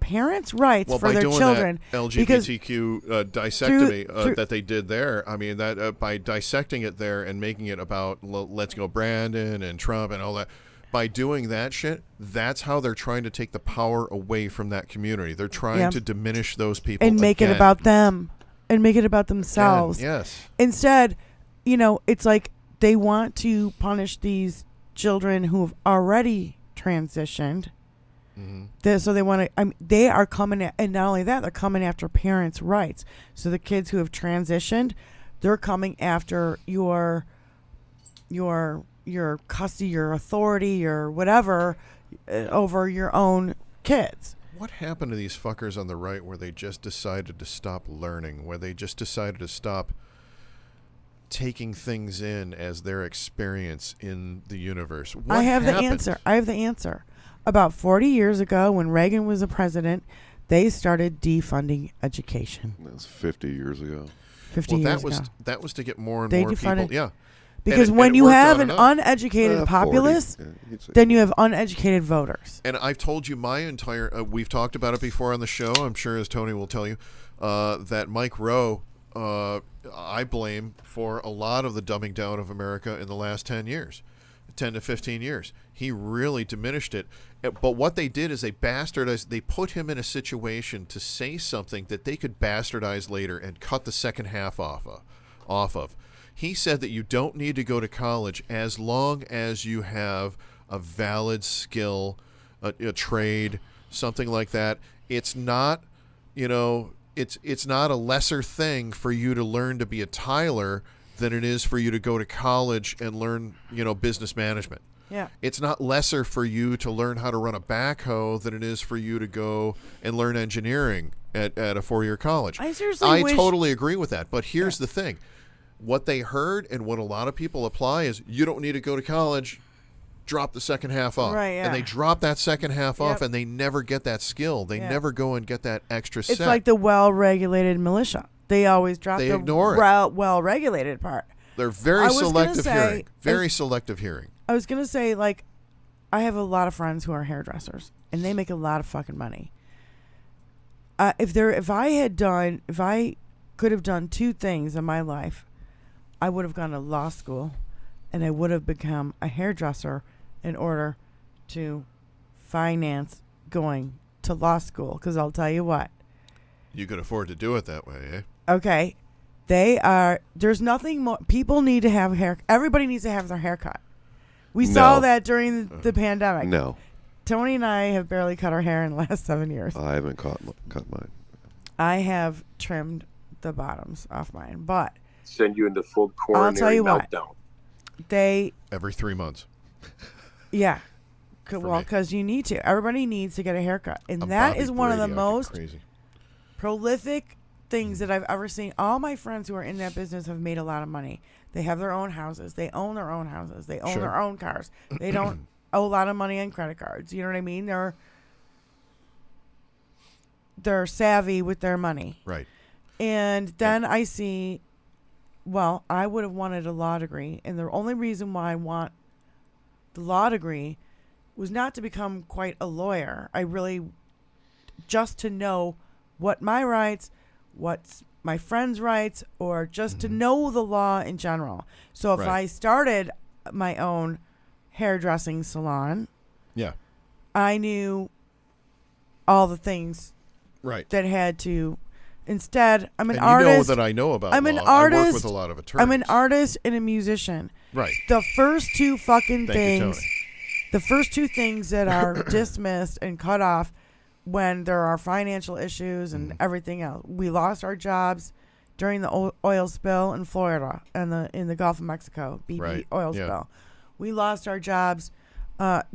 parents' rights Well, for by their doing children. that because LGBTQ disectomy through- that they did there, I mean, that by dissecting it there and making it about Let's Go Brandon and Trump and all that, by doing that shit, that's how they're trying to take the power away from that community. They're trying Yeah. to diminish those people and make it again. about them and make it about Again, themselves. yes. Instead, it's like they want to punish these children who have already transitioned. So they want to. They are coming at, and not only that, they're coming after parents' rights. So the kids who have transitioned, they're coming after your custody, your authority, your whatever over your own kids. What happened to these fuckers on the right where they just decided to stop learning, where they just decided to stop taking things in as their experience in the universe? What I have happened? the answer. About 40 years ago, when Reagan was the president, they started defunding education. That was 50 years ago. 50 Well, years that ago. was to get more and They more defunded- people. Yeah. Because And when it you worked have out an enough. uneducated 40. populace, Yeah, you'd say then you have uneducated voters. And I've told you my entire, we've talked about it before on the show, I'm sure as Tony will tell you, that Mike Rowe, I blame for a lot of the dumbing down of America in the last 10 years, 10 to 15 years. He really diminished it. But what they did is they bastardized, they put him in a situation to say something that they could bastardize later and cut the second half off of. He said that you don't need to go to college as long as you have a valid skill, a trade, something like that. It's not, it's not a lesser thing for you to learn to be a tiler than it is for you to go to college and learn, business management. Yeah. It's not lesser for you to learn how to run a backhoe than it is for you to go and learn engineering at a 4-year college. I wish... totally agree with that. But here's the thing. What they heard and what a lot of people apply is you don't need to go to college, drop the second half off. Right, yeah. And they drop that second half off and they never get that skill. They never go and get that extra set. It's like the well-regulated militia. They always drop They the ignore it. Well-regulated part. They're very selective hearing. Very selective hearing. I was going to say, like, I have a lot of friends who are hairdressers, and they make a lot of fucking money. If I could have done 2 things in my life, I would have gone to law school, and I would have become a hairdresser in order to finance going to law school. Because I'll tell you what. You could afford to do it that way, eh? Okay. There's nothing more. People need to have hair. Everybody needs to have their hair cut. We saw that during the pandemic. No. Tony and I have barely cut our hair in the last 7 years. I haven't cut mine. I have trimmed the bottoms off mine, but Send you into full coronary I'll tell you what. meltdown. Every 3 months. Yeah. For Well, me. because you need to. Everybody needs to get a haircut. And I'm that Bobby is one of the Brady, most crazy. prolific things that I've ever seen. All my friends who are in that business have made a lot of money. They have their own houses. They own their own houses. They own their own cars. They don't owe a lot of money on credit cards. You know what I mean? They're savvy with their money. Right. And then I see, well, I would have wanted a law degree. And the only reason why I want the law degree was not to become quite a lawyer. I really, just to know what my rights, what's my friends' rights, or just to know the law in general. So if I started my own hairdressing salon, I knew all the things that had to. Instead, I'm an artist. You know that I know about I'm law. an artist. I work with a lot of attorneys. I'm an artist and a musician. Right. The first 2 fucking Thank things. you, Tony. The first 2 things that are dismissed and cut off when there are financial issues and everything else. We lost our jobs during the oil spill in Florida and in the Gulf of Mexico, BP oil spill. We lost our jobs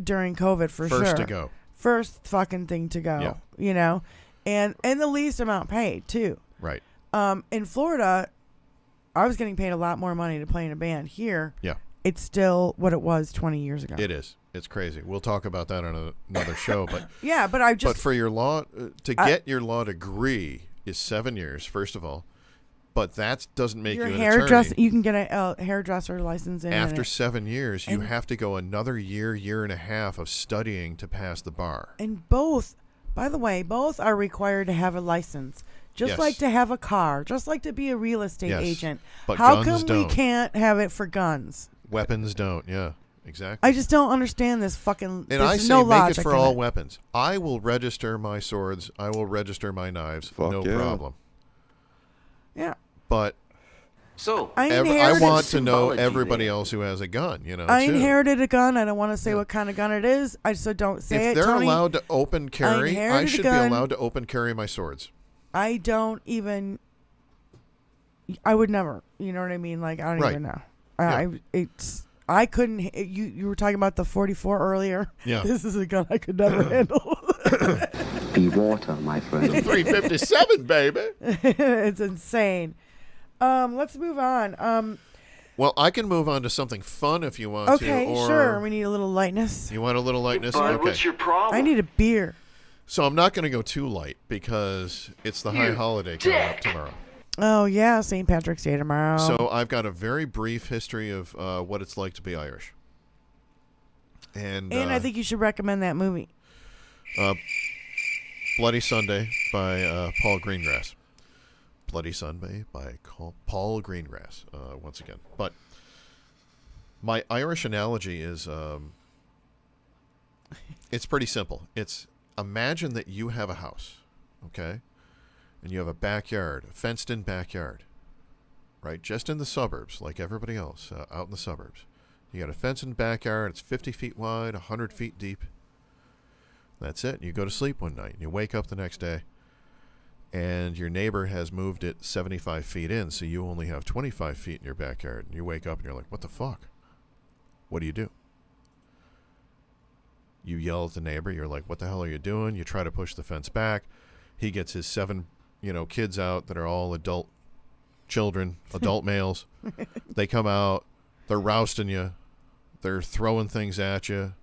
during COVID for sure. First to go. First fucking thing to go. Yeah. And the least amount paid too. Right. In Florida, I was getting paid a lot more money to play in a band. Here, it's still what it was 20 years ago. It is. It's crazy. We'll talk about that on another show. But but for your law to get your law degree is 7 years, first of all. But that doesn't make you an attorney. You can get a hairdresser license after 7 years. You have to go another year and a half of studying to pass the bar. And both, by the way, both are required to have a license. Just like to have a car, just like to be a real estate agent. But how guns come we don't. can't have it for guns? Weapons don't. Yeah, exactly. I just don't understand this fucking. And I say no make logic it for in all weapons. I will register my swords. I will register my knives. No problem. Yeah. But So I want to know everybody else who has a gun. I inherited a gun. I don't want to say what kind of gun it is. I so don't say if it. If they're Tony, allowed to open carry, I should be gun. allowed to open carry my swords. I don't even. I would never. You know what I mean? Like I don't even know. I couldn't. You were talking about the 44 earlier. Yeah. This is a gun I could never handle. Be water, my friend. 357, baby. It's insane. Let's move on. Well, I can move on to something fun if you want to. Okay, or sure. We need a little lightness. You want a little lightness? Bud, Okay. what's your problem? I need a beer. So I'm not going to go too light because it's the high holiday coming up tomorrow. Oh, yeah, St. Patrick's Day tomorrow. So I've got a very brief history of what it's like to be Irish. And I think you should recommend that movie. Bloody Sunday by Paul Greengrass. Bloody Sunday by Paul Greengrass, once again. But my Irish analogy is it's pretty simple. It's imagine that you have a house, okay? And you have a backyard, a fenced-in backyard, right? Just in the suburbs, like everybody else, out in the suburbs. You got a fenced-in backyard. It's 50 feet wide, 100 feet deep. That's it. You go to sleep one night, and you wake up the next day, and your neighbor has moved it 75 feet in, so you only have 25 feet in your backyard. And you wake up and you're like, what the fuck? What do? You yell at the neighbor. You're like, what the hell are you doing? You try to push the fence back. He gets his 7, kids out that are all adult children, adult males. They come out. They're rousting you. They're throwing things at you.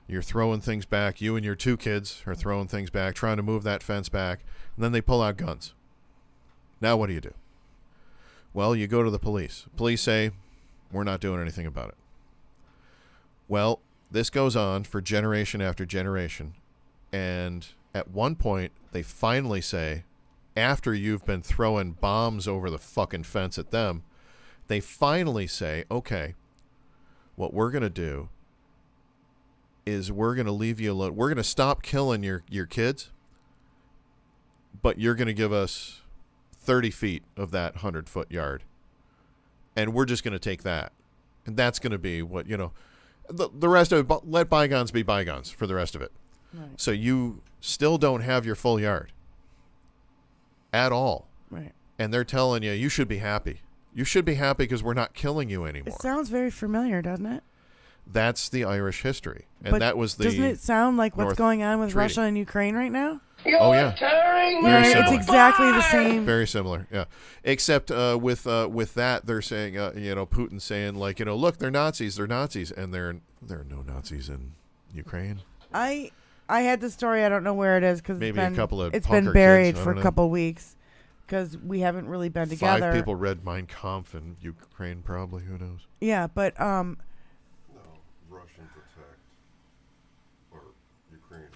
You're throwing things back. You and your 2 kids are throwing things back, trying to move that fence back. And then they pull out guns. Now what do? Well, you go to the police. Police say, we're not doing anything about it. Well, this goes on for generation after generation. And at one point, they finally say, after you've been throwing bombs over the fucking fence at them, they finally say, okay, what we're going to do is we're going to leave you alone. We're going to stop killing your kids, but you're going to give us 30 feet of that 100-foot yard. And we're just going to take that. And that's going to be what, the rest of it, let bygones be bygones for the rest of it. Right. So you still don't have your full yard at all. Right. And they're telling you, you should be happy. You should be happy because we're not killing you anymore. It sounds very familiar, doesn't it? That's the Irish history. And But that was the doesn't it sound like what's North going on with Treaty. Russia and Ukraine right now? Oh, yeah. Tearing Very Right, similar. it's exactly the same. Very similar, yeah. Except with that, they're saying, Putin's saying, like, look, they're Nazis, and there are no Nazis in Ukraine. I had the story. I don't know where it is because Maybe a couple of it's punker been buried kids, I for a don't know. couple weeks because we haven't really been together. 5 people read Mein Kampf in Ukraine, probably. Who knows? Yeah, but No, Russians attacked, or Ukraine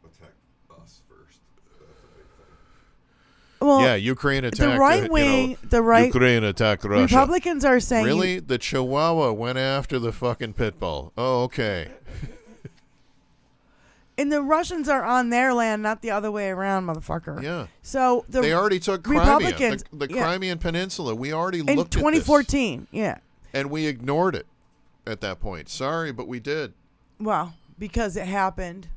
attacked us first. That's a big thing. well, Yeah, Ukraine attacked. the right wing, the right Ukraine attacked Russia. Republicans are saying Really? The Chihuahua went after the fucking pit bull. Oh, okay. and the Russians are on their land, not the other way around, motherfucker. Yeah. So They already took Crimea, Republicans, the yeah. Crimean Peninsula. We already in looked at 2014, yeah. this, and we ignored it at that point. Sorry, but we did. Well, because it happened.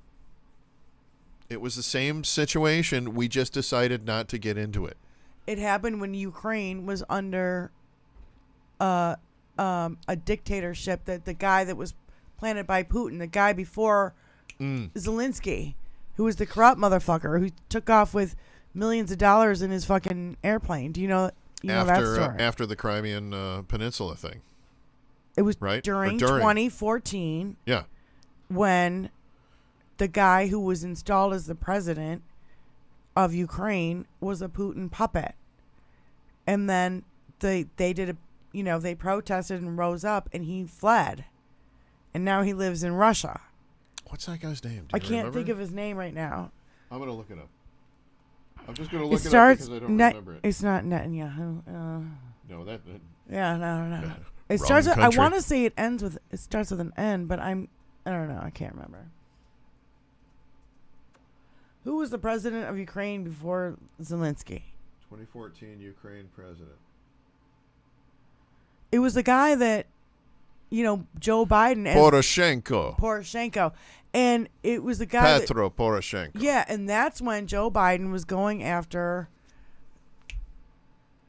It was the same situation. We just decided not to get into it. It happened when Ukraine was under a dictatorship that the guy that was planted by Putin, the guy before Zelensky, who was the corrupt motherfucker who took off with millions of dollars in his fucking airplane. Do you know that story? After the Crimean Peninsula thing. It was right? during Or during. 2014 Yeah. when the guy who was installed as the president of Ukraine was a Putin puppet. And then they did they protested and rose up and he fled. And now he lives in Russia. What's that guy's name? Do I you can't remember? think of his name right now. I'm going to look it up. I'm just going to look It it up starts because I don't remember it. It's not Netanyahu. No, that Yeah, no. Yeah. It Wrong starts with, I country. want to say it starts with an N, but I don't know. I can't remember. Who was the president of Ukraine before Zelensky? 2014 Ukraine president. It was the guy that, Joe Biden and Poroshenko. And it was the guy Petro Poroshenko. Yeah, and that's when Joe Biden was going after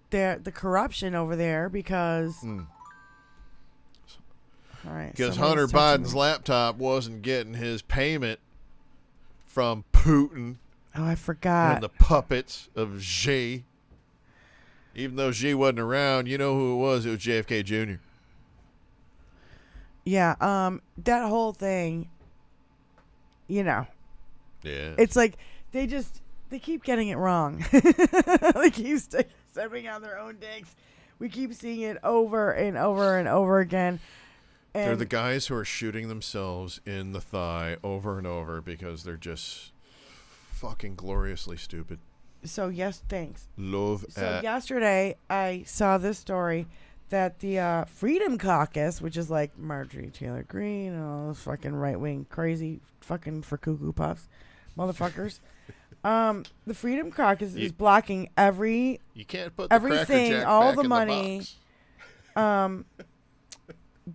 the corruption over there because all right. Because somebody's Hunter texting Biden's me. laptop wasn't getting his payment from Putin Oh, I forgot. and the puppets of Xi. Even though Xi wasn't around, you know who it was? It was JFK Jr. Yeah, that whole thing, Yeah. it's like they keep getting it wrong. They keep stepping on their own dicks. We keep seeing it over and over and over again. And They're the guys who are shooting themselves in the thigh over and over because they're just fucking gloriously stupid. So yes, thanks. So Yesterday I saw this story that the Freedom Caucus, which is like Marjorie Taylor Greene and all those fucking right wing crazy fucking for cuckoo puffs motherfuckers. The Freedom Caucus is blocking you can't put the everything, Cracker Jack all back the in money, box.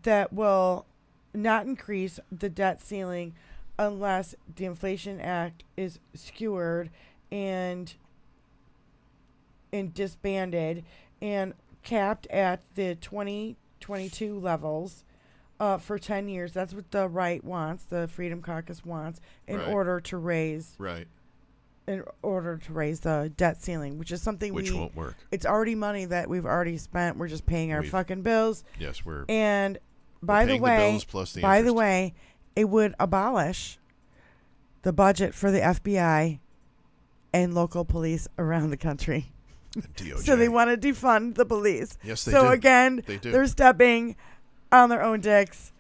that will not increase the debt ceiling unless the Inflation Act is skewered and and disbanded and capped at the 2022 levels for 10 years. That's what the right wants, the Freedom Caucus wants, in order to raise the debt ceiling, which is something which won't work. It's already money that we've already spent. We're just paying our fucking bills. Yes, we're. And by the way, it would abolish the budget for the FBI and local police around the country. So they want to defund the police. Yes, they do. So again, they do. They're stepping on their own dicks,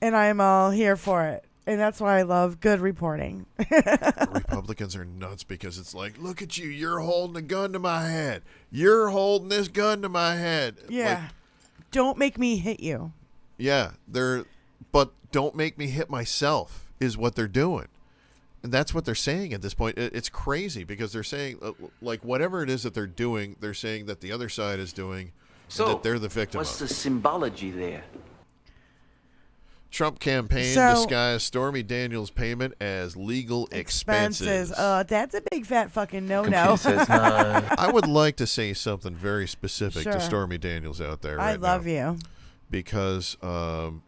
and I'm all here for it. And that's why I love good reporting. Republicans are nuts because it's like, look at you. You're holding a gun to my head. You're holding this gun to my head. Yeah. Like, don't make me hit you. Yeah. But don't make me hit myself is what they're doing. And that's what they're saying at this point. It's crazy because they're saying, like, whatever it is that they're doing, they're saying that the other side is doing, and that they're the victim what's of. the symbology there? Trump campaign disguised Stormy Daniels' payment as legal expenses. That's a big fat fucking no-no. I would like to say something very specific to Stormy Daniels out there right now. I love you. Because Mr.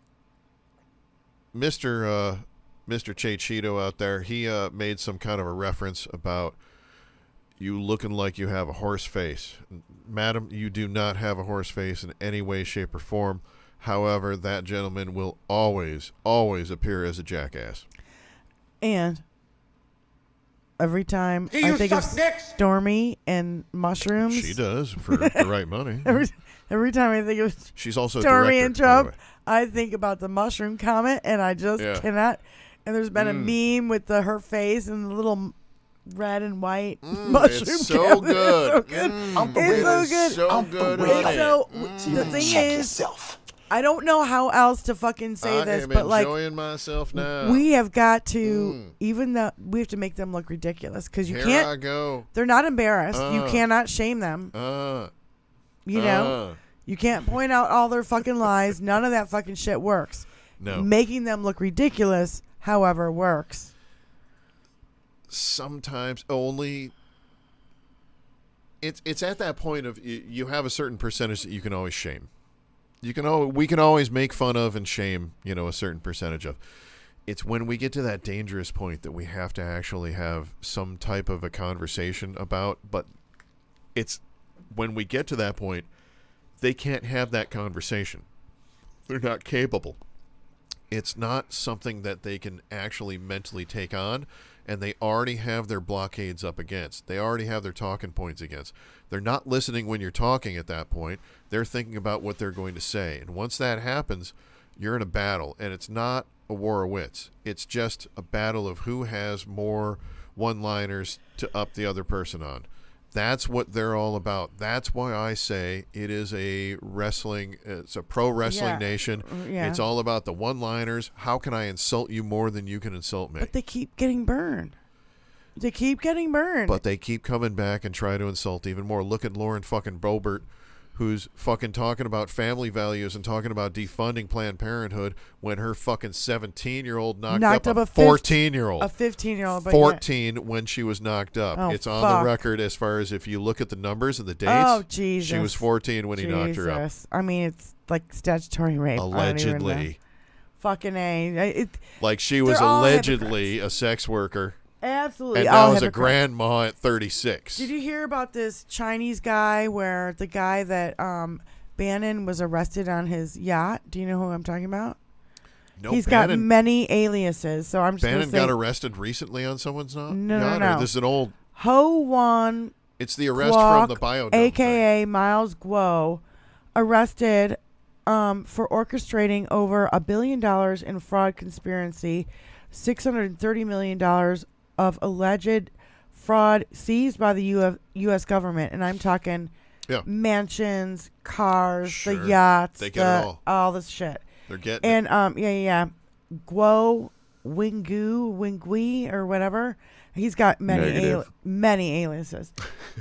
Che Cheeto out there, he made some kind of a reference about you looking like you have a horse face. Madam, you do not have a horse face in any way, shape, or form. However, that gentleman will always, always appear as a jackass. And every time I think of Stormy and mushrooms. She does, for the right money. Every time I think of She's also Stormy director, and Trump, I think about the mushroom comment, and I just cannot. And there's been a meme with her face and the little red and white mushroom. It's so good. It's so good. The thing is, I don't know how else to fucking say this, but like, I'm enjoying myself now. We have got to, even though we have to make them look ridiculous because you Here can't. I go. They're not embarrassed. You cannot shame them. You know, you can't point out all their fucking lies. None of that fucking shit works. No. Making them look ridiculous, however, works. Sometimes only. It's at that point of you have a certain percentage that you can always shame. We can always make fun of and shame, a certain percentage of. It's when we get to that dangerous point that we have to actually have some type of a conversation about. But it's when we get to that point, they can't have that conversation. They're not capable. It's not something that they can actually mentally take on, and they already have their blockades up against. They already have their talking points against. They're not listening when you're talking at that point. They're thinking about what they're going to say. And once that happens, you're in a battle, and it's not a war of wits. It's just a battle of who has more one-liners to up the other person on. That's what they're all about. That's why I say it is it's a pro wrestling nation. Yeah. It's all about the one-liners. How can I insult you more than you can insult me? But they keep getting burned. But they keep coming back and try to insult even more. Look at Lauren fucking Boebert, who's fucking talking about family values and talking about defunding Planned Parenthood when her fucking 17-year-old knocked up a 14-year-old. A 15-year-old. 14 when she was knocked up. Oh, it's on the record as far as if you look at the numbers and the dates. Oh, Jesus. She was 14 when he knocked her up. I mean, it's like statutory rape. Allegedly. Fucking A. Like she was allegedly a sex worker. Absolutely. And now is a grandma at 36. Did you hear about this Chinese guy where the guy that Bannon was arrested on his yacht? Do you know who I'm talking about? No, He's got many aliases, so I'm just Bannon got arrested recently on someone's yacht? No. This is an old... Ho Wan It's the arrest from the biodome a.k.a. thing. Miles Guo, arrested for orchestrating over $1 billion in fraud conspiracy, $630 million of alleged fraud seized by the U.S. government. And I'm talking mansions, cars, the yachts, they get it all this shit. They're getting it. Guo Wingui or whatever. He's got many aliases.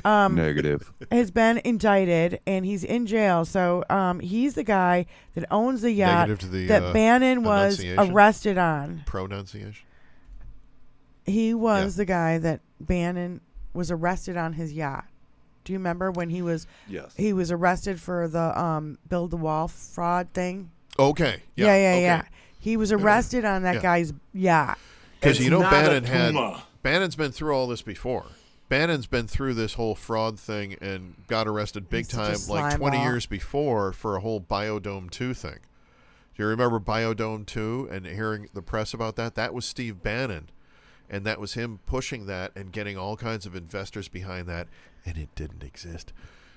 Negative. Has been indicted and he's in jail. So he's the guy that owns the yacht that Bannon was arrested on. Pronunciation. He was the guy that Bannon was arrested on his yacht. Do you remember when he was Yes. he was arrested for the build the wall fraud thing? Okay. Yeah, Okay. He was arrested on that Yeah. guy's yacht. Because It's not Bannon's been through all this before. Bannon's been through this whole fraud thing and got arrested big He's such time a like slime 20 ball. years before for a whole Biodome 2 thing. Do you remember Biodome 2 and hearing the press about that? That was Steve Bannon. And that was him pushing that and getting all kinds of investors behind that. And it didn't exist.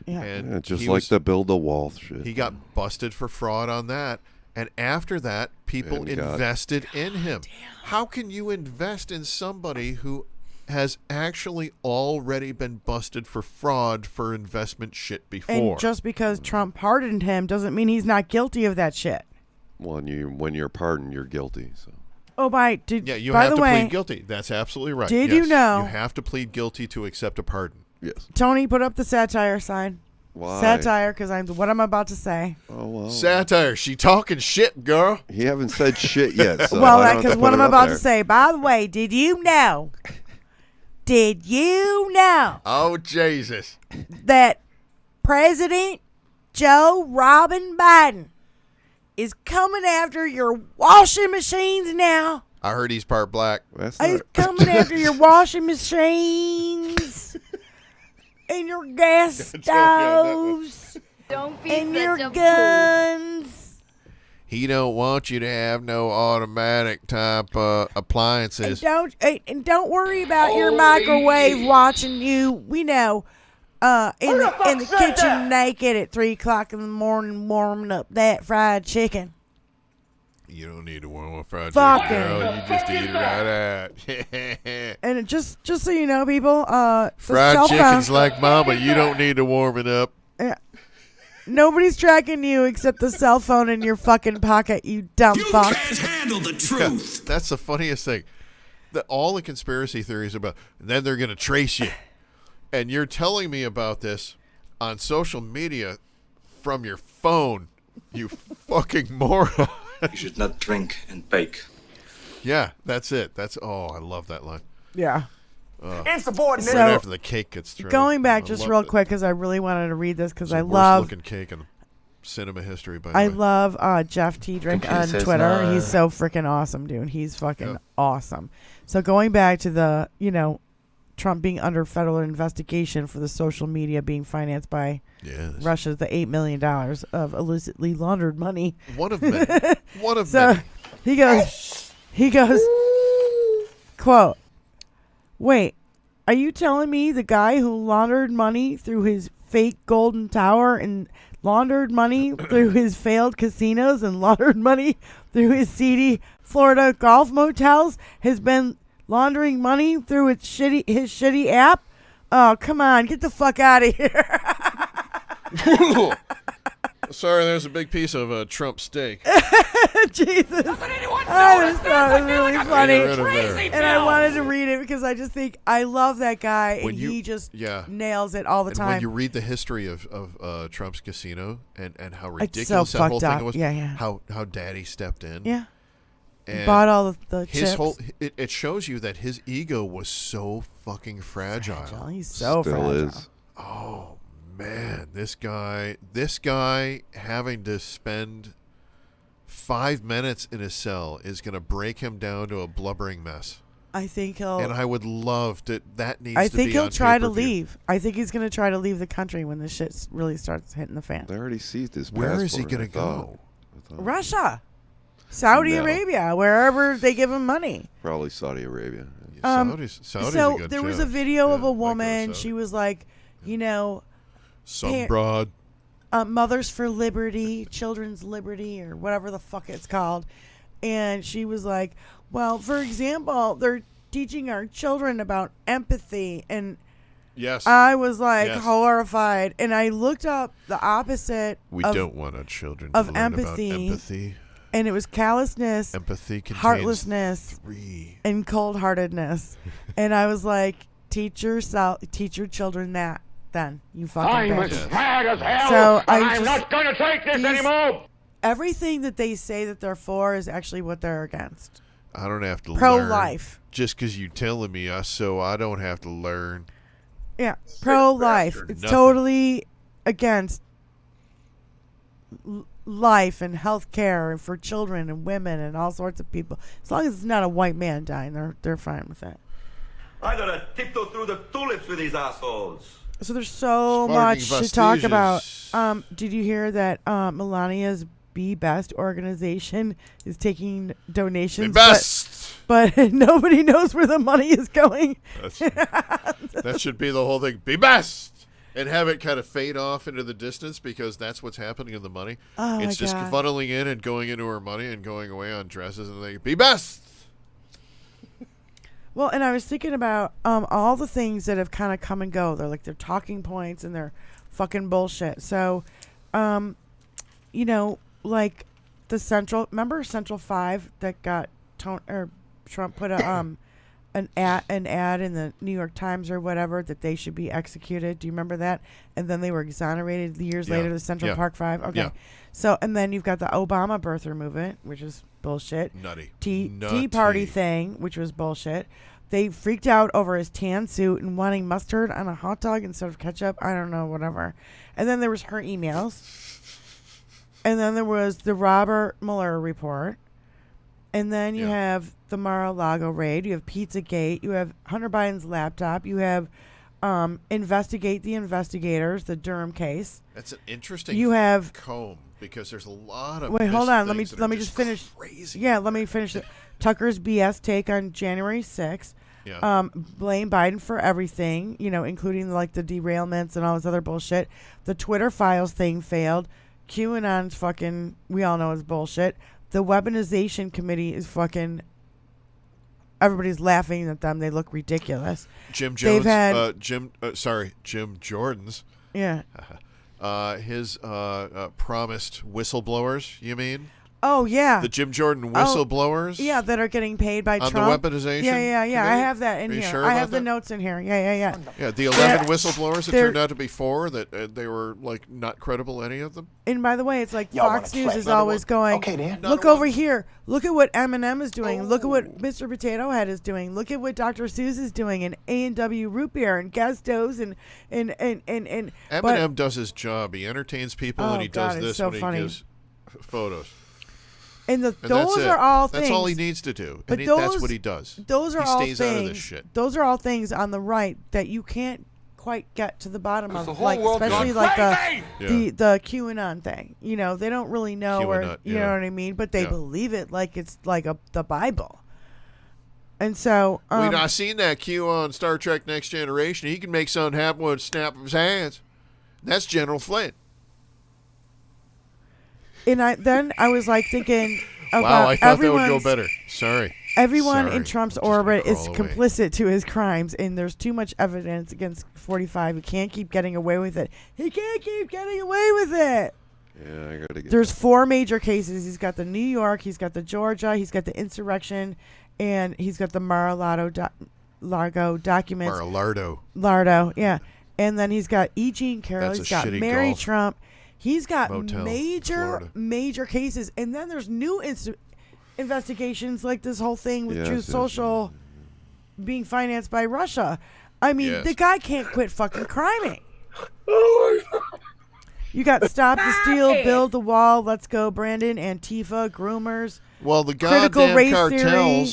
Yeah. And Yeah, just he like was- the build a wall shit. he got busted for fraud on that. And after that, people And got- invested in him. How can you invest in somebody who has actually already been busted for fraud for investment shit before? And just because Trump pardoned him doesn't mean he's not guilty of that shit. when you're pardoned, you're guilty. So Oh, by you by have the to way, plead guilty. That's absolutely right. Did Yes. you know- You have to plead guilty to accept a pardon. yes. Tony, put up the satire sign. Why? Satire, because I'm what I'm about to say. Oh well. Satire. She talking shit, girl. He haven't said shit yet. So Well, I don't have because to what put I'm it up about there. to say. By the way, did you know? Did you know Oh, Jesus. that President Joe Robin Biden is coming after your washing machines now? I heard he's part black. That's He's not, coming after your washing machines and your gas stoves Don't be and such your a fool. guns. He don't want you to have no automatic type And appliances. don't worry about your microwave watching you. We know. In the kitchen naked at 3:00 in the morning, warming up that fried chicken. You don't need to warm up fried Fuck chicken, it. girl. You just eat it right out. And just so you know, people, the Fried cell chicken's phone, like mama. You don't need to warm it up. nobody's tracking you except the cell phone in your fucking pocket. You dumb fuck. handle the Yeah, that's the funniest thing. All the conspiracy theories about, then they're going to trace you. And you're telling me about this on social media from your phone, you fucking moron. You should not drink and bake. Yeah, that's it. I love that line. Yeah. Insubordinate. So, Right after the cake gets thrown. Going back I just loved real it. quick because I really wanted to read this because It's I the worst love looking cake in cinema history, by the I way. love Jeff Tiedrick Computer on says Twitter. no. He's so freaking awesome, dude. He's fucking Yeah. awesome. So going back to the, Trump being under federal investigation for the social media being financed by Yes. Russia's the $8 million of illicitly laundered money. One of many. One of So many. he goes, quote, wait, are you telling me the guy who laundered money through his fake golden tower and laundered money through his failed casinos and laundered money through his seedy Florida golf motels has been laundering money through his shitty app? Oh, come on, get the fuck out of here. Sorry, there's a big piece of Trump steak. Jesus. Anyone I notice just thought it was this? I feel really like I'm funny. Get rid of there. crazy And I Bill. wanted to read it because I just think I love that guy When and you- he just yeah. nails it all the And time. when you read the history of Trump's casino and how so ridiculous that whole fucked thing up. was, Yeah. how Daddy stepped in, Yeah. and Bought all the his chips. whole it shows you that his ego was so fucking fragile. He's so Still fragile. is. Oh man, this guy having to spend 5 minutes in his cell is going to break him down to a blubbering mess. I think he'll. And I would love to. That needs I to think be he'll on try to pay-per-view. leave. I think he's gonna try to leave the country when this shit really starts hitting the fan. They already seized his Where is he passport, gonna I thought. go? I thought. Russia, Saudi No. Arabia, wherever they give him money. Probably Saudi Arabia. Saudis a so good there was show. a video Yeah, of a might go to woman. Saudi. She was like, Some Par- broad. Mothers for Liberty, Children's Liberty, or whatever the fuck it's called. And she was like, well, for example, they're teaching our children about empathy. And Yes. I was like Yes. horrified. And I looked up the opposite We of, don't want our children of to learn empathy. about empathy. and it was callousness, Empathy contains heartlessness, 3. and cold-heartedness. And I was like, teach your children that then, you fucking I'm bitch. as mad as hell, So and I I'm just- not gonna take this these- anymore. Everything that they say that they're for is actually what they're against. I don't have to learn. Pro-life. Just because you telling me, so I don't have to learn. Yeah, pro-life. It's Nothing. totally against life and health care and for children and women and all sorts of people. As long as it's not a white man dying, they're fine with that. I gotta tiptoe through the tulips with these assholes. So there's so Sparking much to talk about. vestiges. Did you hear that Melania's Be Best organization is taking donations? Be best. But nobody knows where the money is going. That should be the whole thing. Be best. And have it kind of fade off into the distance because that's what's happening in the money. Oh, it's my just God. funneling in and going into her money and going away on dresses and they be best. Well, and I was thinking about all the things that have kind of come and go. They're like their talking points and they're fucking bullshit. So, you know, like the remember Central 5 that got Trump put a an ad in the New York Times or whatever that they should be executed. Do you remember that? And then they were exonerated years Yeah. later. The Central Yeah. Park 5. Okay. Yeah. So and then you've got the Obama birther movement, which is bullshit. Nutty. Tea Party thing, which was bullshit. They freaked out over his tan suit and wanting mustard on a hot dog instead of ketchup. I don't know, whatever. And then there was her emails. And then there was the Robert Mueller report. And then you have the Mar-a-Lago raid. You have Pizzagate. You have Hunter Biden's laptop. You have Investigate the Investigators, the Durham case. That's an interesting You have comb because there's a lot of Wait, hold missed on. Let things that me are just finish. Crazy. Yeah, let me finish it. Tucker's BS take on January 6th. Yeah. Blame Biden for everything, you know, including like the derailments and all this other bullshit. The Twitter files thing failed. QAnon's fucking, we all know is bullshit. The weaponization committee is fucking, everybody's laughing at them. They look ridiculous. Jim They've Jones, had- Jim Jordan's, Yeah. his promised whistleblowers, you mean? Oh, yeah. The Jim Jordan whistleblowers? Yeah, that are getting paid by On Trump. the weaponization Yeah. I committee? have that in Are you here. sure I about have the that? notes in here. Yeah. Yeah, the 11 whistleblowers, it they're- turned out to be 4 that they were, like, not credible, any of them. And by the way, it's like Y'all wanna Fox News play? is Another always one? going, Okay, Dan. look Another over one? here. Look at what Eminem is doing. Look at what Mr. Potato Head is doing. Look at what Dr. Seuss is doing and A&W Root Beer and Gastos and Eminem does his job. He entertains people, Oh, and he God, does it's this so when funny. he gives photos. and And those that's it. are all things. That's all he needs to do. But And those, that's what he does. Those are he all stays things. out of this shit. Those are all things on the right that you can't quite get to the bottom of, the whole like world especially gone like crazy! the QAnon thing. You know, they don't really know where QAnon, you yeah. know what I mean, but they Yeah. believe it like it's like the Bible. And so I seen that Q on Star Trek Next Generation. He can make something happen with a snap of his hands. That's General Flint. and I was like thinking about Wow, I thought that would go everyone's- better. Sorry. Everyone Sorry. in Trump's I'm just gonna orbit is crawl away. complicit to his crimes, and there's too much evidence against 45. He can't keep getting away with it. He can't keep getting away with it. Yeah, I gotta get. There's 4 major cases. He's got the New York, he's got the Georgia, he's got the insurrection, and he's got the Mar-a-Lago documents. Lardo, yeah. And then he's got E. Jean Carroll. That's He's a got shitty Mary golf Trump. He's got motel, major Florida. cases. And then there's new investigations like this whole thing with Yes, Truth yes, Social being financed by Russia. I mean, Yes. the guy can't quit fucking criming. You got Stop the Steal, Build the Wall, Let's Go Brandon, Antifa, Groomers. Well, the Critical goddamn race cartels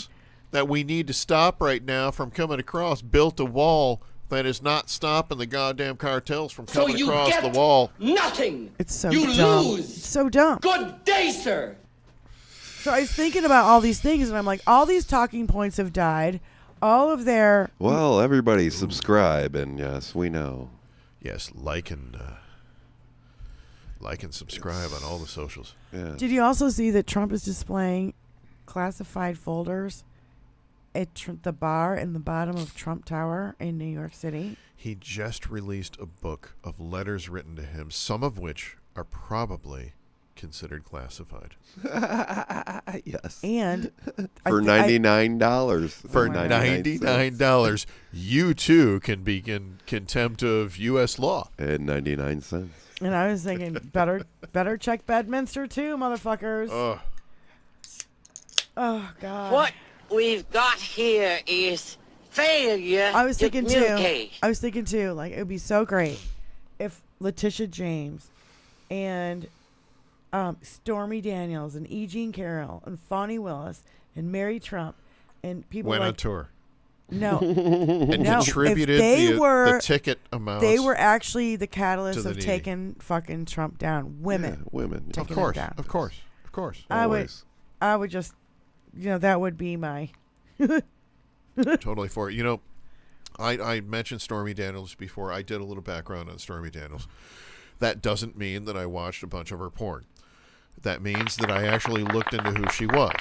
theory. that we need to stop right now from coming across built a wall that is not stopping the goddamn cartels from So coming you across get the wall. nothing. It's so You dumb. lose. It's so dumb. Good day, sir. So I was thinking about all these things, and I'm like, all these talking points have died. All of their Well, everybody subscribe, and yes, we know. Yes, like and subscribe on all the socials. Yeah. Did you also see that Trump is displaying classified folders at the bar in the bottom of Trump Tower in New York City? He just released a book of letters written to him, some of which are probably considered classified. Yes. And For $99. For $99, you too can be in contempt of U.S. law. And 99 cents. And I was thinking, better check Bedminster too, motherfuckers. Ugh. Oh God. What we've got here is failure I was to thinking communicate. too, like it would be so great if Letitia James and Stormy Daniels and E. Jean Carroll and Fonnie Willis and Mary Trump and people Went like on tour. no, And no, contributed if they the ticket amounts. they were actually the catalyst to the of needy. taking fucking Trump down. Women, Women. Of taking course, him down. of course, of course. Always. I would just, that would be my. Totally for it. You know, I mentioned Stormy Daniels before. I did a little background on Stormy Daniels. That doesn't mean that I watched a bunch of her porn. That means that I actually looked into who she was.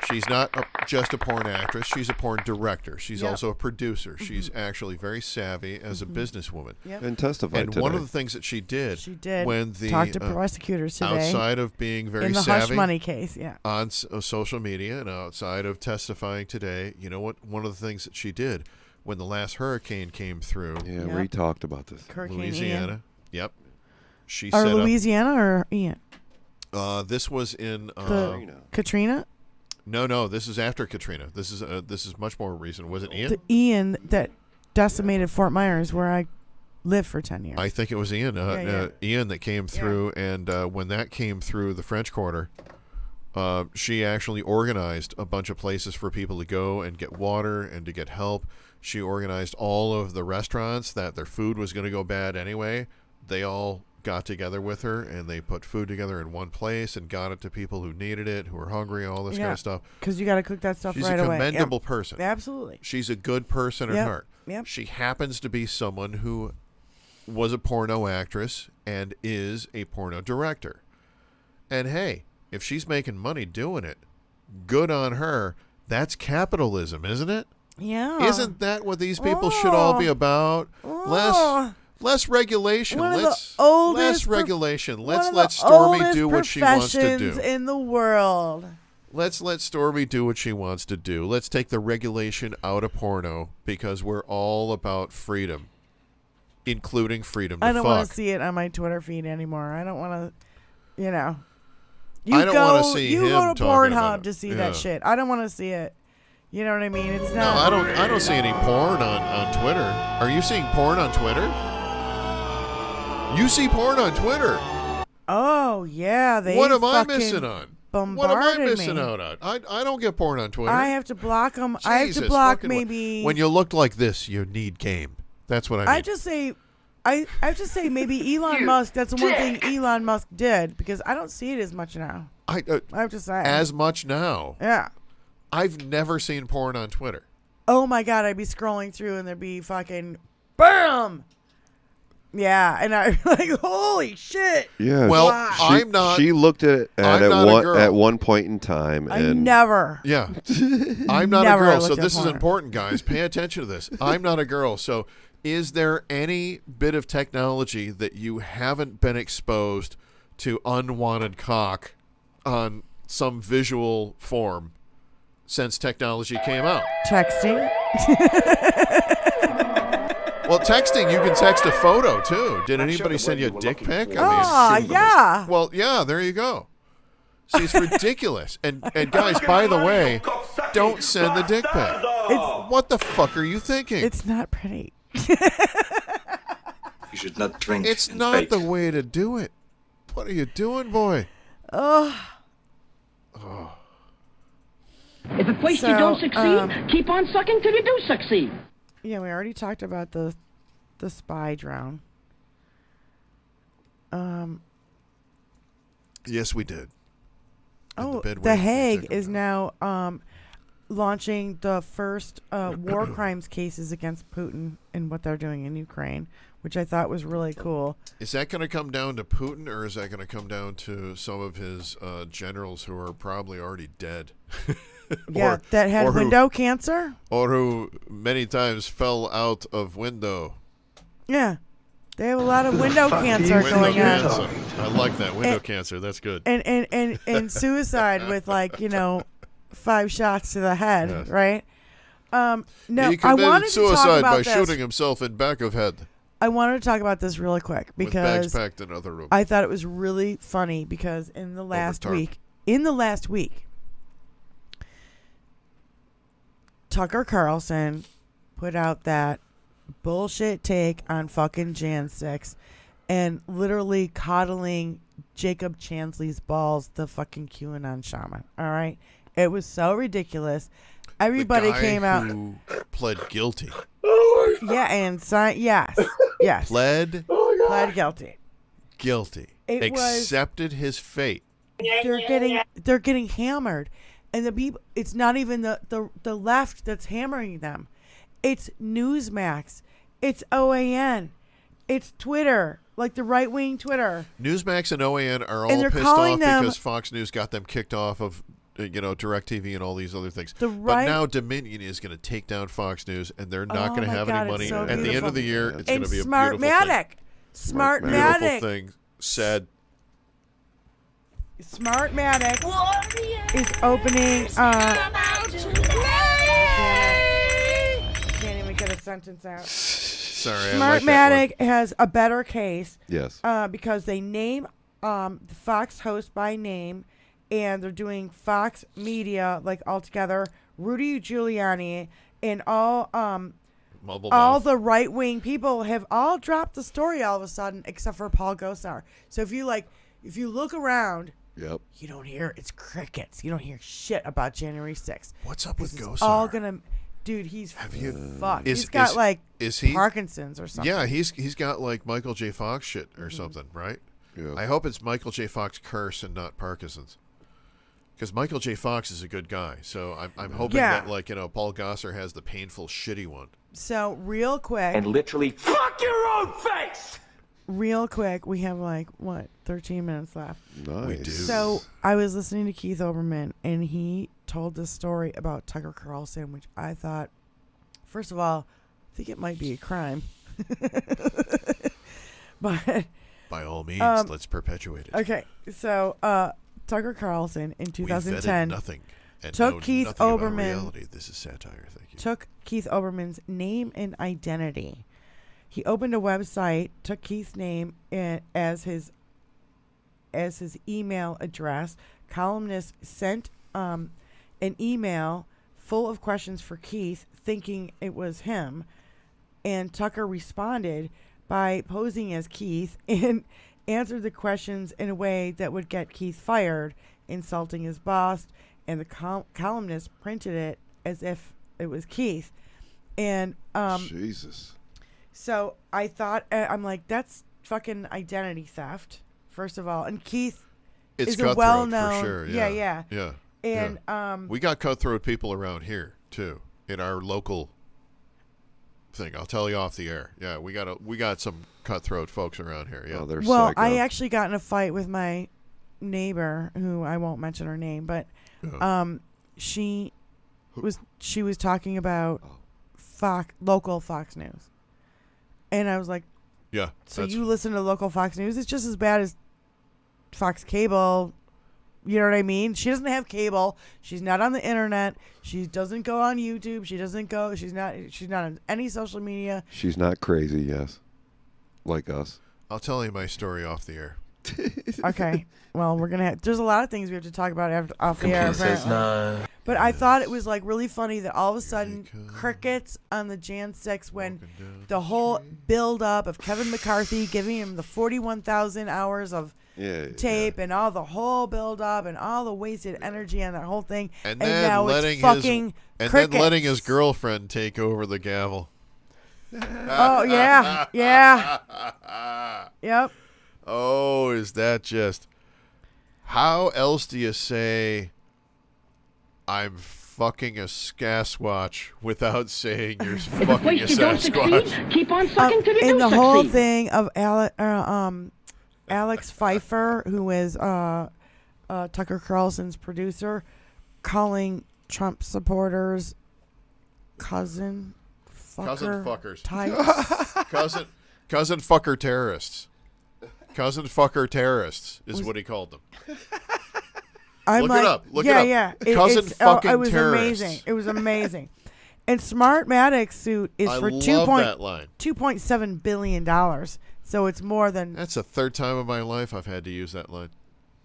She's not just a porn actress. She's a porn director. She's Yep. also a producer. She's actually very savvy as a businesswoman. Yep. And testified And today. one of the things that she did when the talk to prosecutors today outside of being very in the hush savvy money case, on social media and outside of testifying today, you know what? One of the things that she did when the last hurricane came through, Yeah, we talked about this. Hurricane Louisiana. Ian. Yep. She Or set Louisiana or Ian? this was in Katrina? No, this is after Katrina. This is much more recent. Was it Ian? The Ian that decimated Fort Myers, where I lived for 10 years. I think it was Ian. Ian that came through, and when that came through the French Quarter, she actually organized a bunch of places for people to go and get water and to get help. She organized all of the restaurants that their food was going to go bad anyway. They all got together with her, and they put food together in one place and got it to people who needed it, who were hungry, all this kind of stuff. Because you got to cook that stuff She's right a away. commendable person. Absolutely. She's a good person at heart. Yep. She happens to be someone who was a porno actress and is a porno director. And hey, if she's making money doing it, good on her. That's capitalism, isn't it? Yeah. Isn't that what these people should all be about? Less regulation. Less regulation. Let's let Stormy do what she wants to do. In the world. Let's let Stormy do what she wants to do. Let's take the regulation out of porno because we're all about freedom, including freedom to fuck. I don't want to see it on my Twitter feed anymore. I don't want to, I don't want to see you him go to talking about Pornhub it. to see Yeah. that shit. I don't want to see it. You know what I mean? It's No, not. I don't see any porn on Twitter. Are you seeing porn on Twitter? You see porn on Twitter. Oh yeah, they. What am I fucking missing on? What am I bombarded missing me. out on? I don't get porn on Twitter. I have to block them. I have to Jesus block fucking maybe. When you look like this, you need game. That's what I mean. I just say, I just say maybe Elon Musk. That's the one thing Elon Musk did because I don't see it as much now. I have to say as much now. Yeah. I've never seen porn on Twitter. Oh my god, I'd be scrolling through and there'd be fucking BAM. Yeah, and I'm like, holy shit. Yeah. Well, wow. I'm not. She looked at I'm not a girl. at one point in time, I and never. Yeah. I'm not Never a girl, so looked at this is porn. important, guys. Pay attention to this. I'm not a girl, so is there any bit of technology that you haven't been exposed to unwanted cock on some visual form since technology came out? Texting. Well, texting, you can text a photo, too. Did anybody send you a dick pic? Yeah. Well, yeah, there you go. See, it's ridiculous. And guys, by the way, don't send the dick pic. What the fuck are you thinking? It's not pretty. You should not drink. It's and not bake. the way to do it. What are you doing, boy? Oh. If at first So, you don't succeed, keep on sucking till you do succeed. Yeah, we already talked about the spy drone. Yes, we did. Oh, bed The waiting for Hague Jacob is now launching the first war crimes cases against Putin and what they're doing in Ukraine, which I thought was really cool. Is that going to come down to Putin, or is that going to come down to some of his generals who are probably already dead? Yeah, that had window cancer. Or who many times fell out of window. Yeah, they have a lot of window cancer Window going on. cancer. I like that. Window cancer. That's good. And suicide with 5 shots to the head, Yes. right? No, He I committed wanted to talk suicide about by this. shooting himself in back of head I wanted to talk about this really quick with bags because packed in other room. I thought it was really funny because in the last tarp. week, Tucker Carlson put out that bullshit take on fucking Jan 6 and literally coddling Jacob Chansley's balls, the fucking QAnon shaman. All right? It was so ridiculous. Everybody the guy came out. Who pled guilty. Yeah, and yes. Pled guilty. Guilty. It Accepted his fate. They're getting hammered. And the people, it's not even the left that's hammering them. It's Newsmax. It's OAN. It's Twitter, like the right-wing Twitter. Newsmax and OAN are all And they're pissed calling off them- because Fox News got them kicked off of, DirecTV and all these other things. The But right- now Dominion is going to take down Fox News, and they're not going to my have God, any money. it's so At the end beautiful. of the year, it's going And to be a beautiful thing. Smartmatic. Beautiful thing. Said. Smartmatic is opening. Can't even get a sentence out. Sorry, I like that Smartmatic has a better case. Yes. Because they name the Fox host by name, and they're doing Fox Media like all together. Rudy Giuliani and all the right wing people have all dropped the story all of a sudden, except for Paul Gosar. So if you look around. Yep. You don't hear, it's crickets. You don't hear shit about January 6th. What's up with Gosar? It's all gonna, dude, he's fucked. He's got Parkinson's or something. Yeah, he's got like Michael J. Fox shit or something, right? Yeah. I hope it's Michael J. Fox curse and not Parkinson's. Because Michael J. Fox is a good guy. So I'm hoping that Paul Gosar has the painful, shitty one. So real quick. And literally Fuck your own face! Real quick, we have 13 minutes left. Nice. We do. So I was listening to Keith Olbermann, and he told this story about Tucker Carlson, which I thought, first of all, I think it might be a crime. But by all means, let's perpetuate it. Okay, so Tucker Carlson in 2010 we vetted nothing and took know Keith nothing about Olbermann. reality. This is satire. Thank you. Took Keith Olbermann's name and identity. He opened a website, took Keith's name as his email address. Columnists sent an email full of questions for Keith, thinking it was him, and Tucker responded by posing as Keith and answered the questions in a way that would get Keith fired, insulting his boss, and the columnist printed it as if it was Keith. And Jesus. So I thought, I'm like, that's fucking identity theft, first of all. And Keith is a well-known, for sure. Yeah. And we got cutthroat people around here too in our local thing. I'll tell you off the air. Yeah, we got some cutthroat folks around here. Yeah. Oh, they're well, psycho. I actually got in a fight with my neighbor, who I won't mention her name, but she was talking about local Fox News. And I was like, yeah. So you listen to local Fox News? It's just as bad as Fox Cable. You know what I mean? She doesn't have cable. She's not on the internet. She doesn't go on YouTube. She's not on any social media. She's not crazy, yes. Like us. I'll tell you my story off the air. Okay. Well, there's a lot of things we have to talk about off the air, apparently. But I thought it was really funny that all of a sudden crickets on the Jan 6 when the whole build up of Kevin McCarthy giving him the 41,000 hours of tape and all the whole build up and all the wasted energy on that whole thing, and then now letting it's fucking crickets. then letting his girlfriend take over the gavel. Oh yeah. Yep. Oh, is that just? How else do you say I'm fucking a Sasquatch without saying you're fucking a Sasquatch? Keep on sucking till you and do the whole succeed. thing of Alex Pfeiffer, who is Tucker Carlson's producer, calling Trump supporters cousin fuckers types. cousin fucker terrorists. Cousin fucker terrorists is what he called them. Look it up. Look it up. Yeah. Cousin fucking it was terrorists. amazing. It was amazing. And Smartmatic's suit is for that line. $2.7 billion. So it's more than. That's the third time in my life I've had to use that line.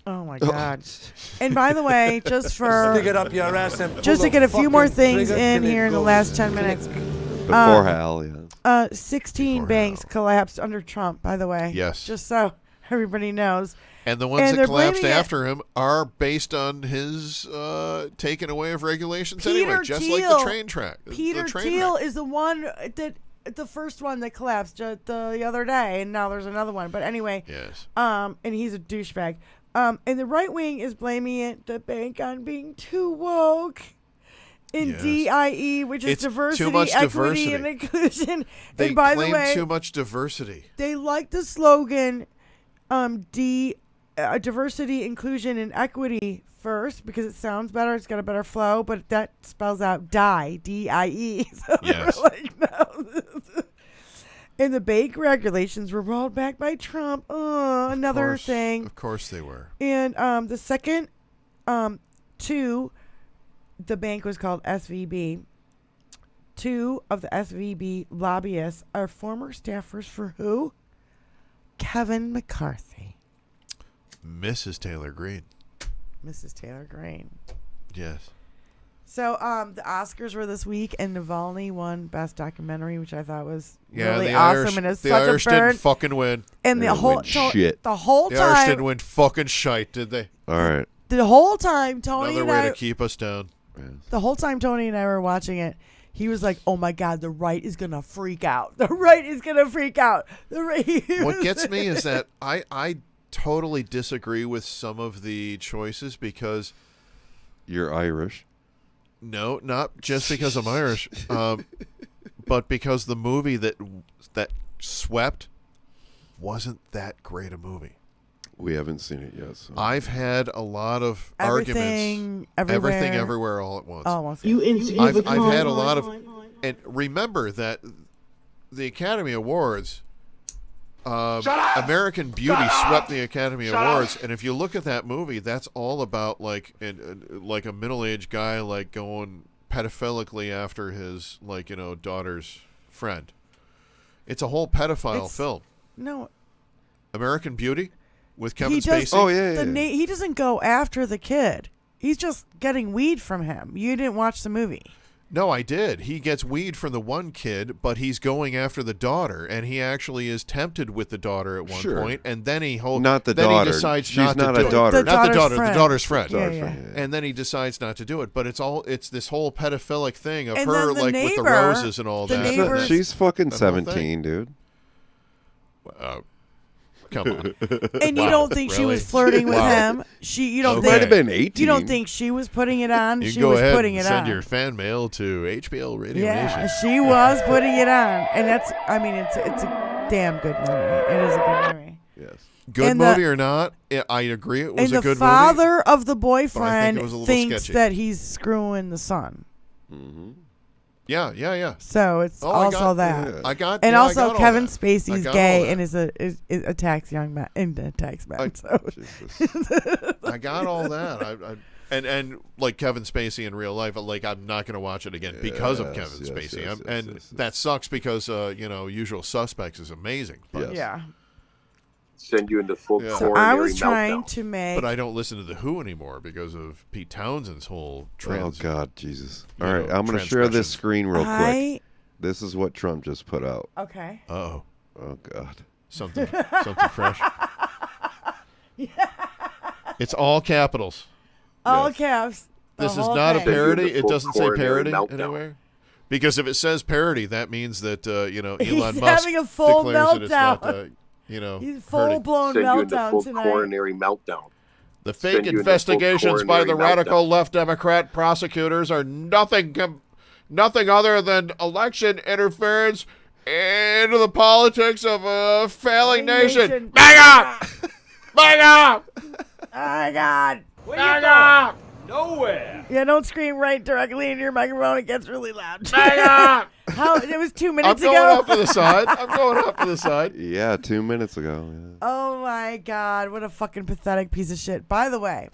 Oh my God! And by the way, just for Stick it up your ass and just to pull get a the few more fucking things trigger in till it here in the goes. last 10 minutes, Before Hal, yeah. 16 Before banks Hal. collapsed under Trump, by the way. Yes. Just so everybody knows. And the ones And that they're collapsed blaming it- after him are based on his taking away of regulations Peter anyway, just like Thiel- the train track. Peter the train Thiel wreck. is the one that the first one that collapsed the other day, and now there's another one. But anyway, Yes. and he's a douchebag. And the right wing is blaming the bank on being too woke. In Yes. DIE, which is It's too diversity, much equity, diversity. and inclusion. They and by the claim way, too much diversity. they like the slogan diversity, inclusion, and equity first because it sounds better. It's got a better flow, but that spells out die, D-I-E. So Yes. they're like, no. And the bank regulations were rolled back by Trump. Another thing. Of course they were. And the second two, the bank was called SVB. Two of the SVB lobbyists are former staffers for who? Kevin McCarthy. Mrs. Taylor Greene. Mrs. Taylor Greene. Yes. So the Oscars were this week, and Navalny won Best Documentary, which I thought was Yeah, really the awesome. Irish, And it's the such Irish a burn. didn't fucking win. And They the didn't whole win shit. the whole The Irish didn't time, win fucking shite, did they? All right. the whole time, Tony Another and way I, to keep us down. the whole time Tony and I were watching it, he was like, "Oh my God, the right is gonna freak out. The right is gonna freak out." The right. What gets me is that I totally disagree with some of the choices because You're Irish. no, not just because I'm Irish, but because the movie that swept wasn't that great a movie. We haven't seen it yet. So. I've had a lot of Everything, arguments. everywhere. Everything, everywhere, all at once. Oh, once I've had a lot of, and remember that the Academy Awards, American Beauty swept the Academy Awards, and if you look at that movie, that's all about like a middle-aged guy like going pedophilically after his daughter's friend. It's a whole pedophile film. No, American Beauty with Kevin he does. Spacey. Oh, yeah. He doesn't go after the kid. He's just getting weed from him. You didn't watch the movie. No, I did. He gets weed from the one kid, but he's going after the daughter, and he actually is tempted with the daughter at one point, and then he not the then daughter. he decides She's not not to a do daughter. it. Not the daughter, friend. the daughter's friend. Yeah. And then he decides not to do it, but it's this whole pedophilic thing of And her then the with the neighbor- roses and all the that. neighbor- She's fucking that whole thing. 17, dude. Come on. And you don't think she was Really? flirting with Wow. him? You don't Okay. think Might have been 18. You don't think she was putting it on? You She can go was ahead putting and it send on. your fan mail to HBL Radio Yeah, Nation. she was putting it on, and that's. I mean, it's a damn good movie. It is a good movie. Yes. Good And movie or not, I agree it was And a good the father movie. of the it boyfriend was a little thinks sketchy. that he's screwing the son. Mm-hmm. Yeah. So it's Oh, also that. I got And yeah, I also got all Kevin that. I Spacey's got all gay that. and is attacks young men and attacks men. So I got all that. And like Kevin Spacey in real life, like I'm not going to watch it again because of Kevin Spacey. And that sucks because Usual Suspects is amazing. But, yeah. Send you into full Yeah. So coronary I was trying meltdown. to make. but I don't listen to the Who anymore because of Pete Townsend's whole trans. Oh, God, Jesus. you All right, know, I'm going to share this transgressions. screen real quick. I This is what Trump just put out. okay. Uh-oh. Oh, God. Something fresh. It's all capitals. All caps. the This is whole not a thing. parody. Send you into It full doesn't say coronary parody meltdown. anywhere. Because if it says parody, that means that Elon He's Musk having a full declares that it's not meltdown. He's He's full hurting. blown Send you into meltdown full tonight. coronary meltdown. The Send fake you into investigations full by the coronary radical meltdown. left Democrat prosecutors are nothing other than election interference into the politics of a failing nation. Bang up! Bang up! Oh my God. Bang up! Nowhere. Yeah, don't scream right directly in your microphone. It gets really loud. Bang up! How? It was 2 I'm minutes going ago. up to the side. I'm going up to the side. Yeah, 2 minutes ago. Yeah. Oh my God, what a fucking pathetic piece of shit. By the way,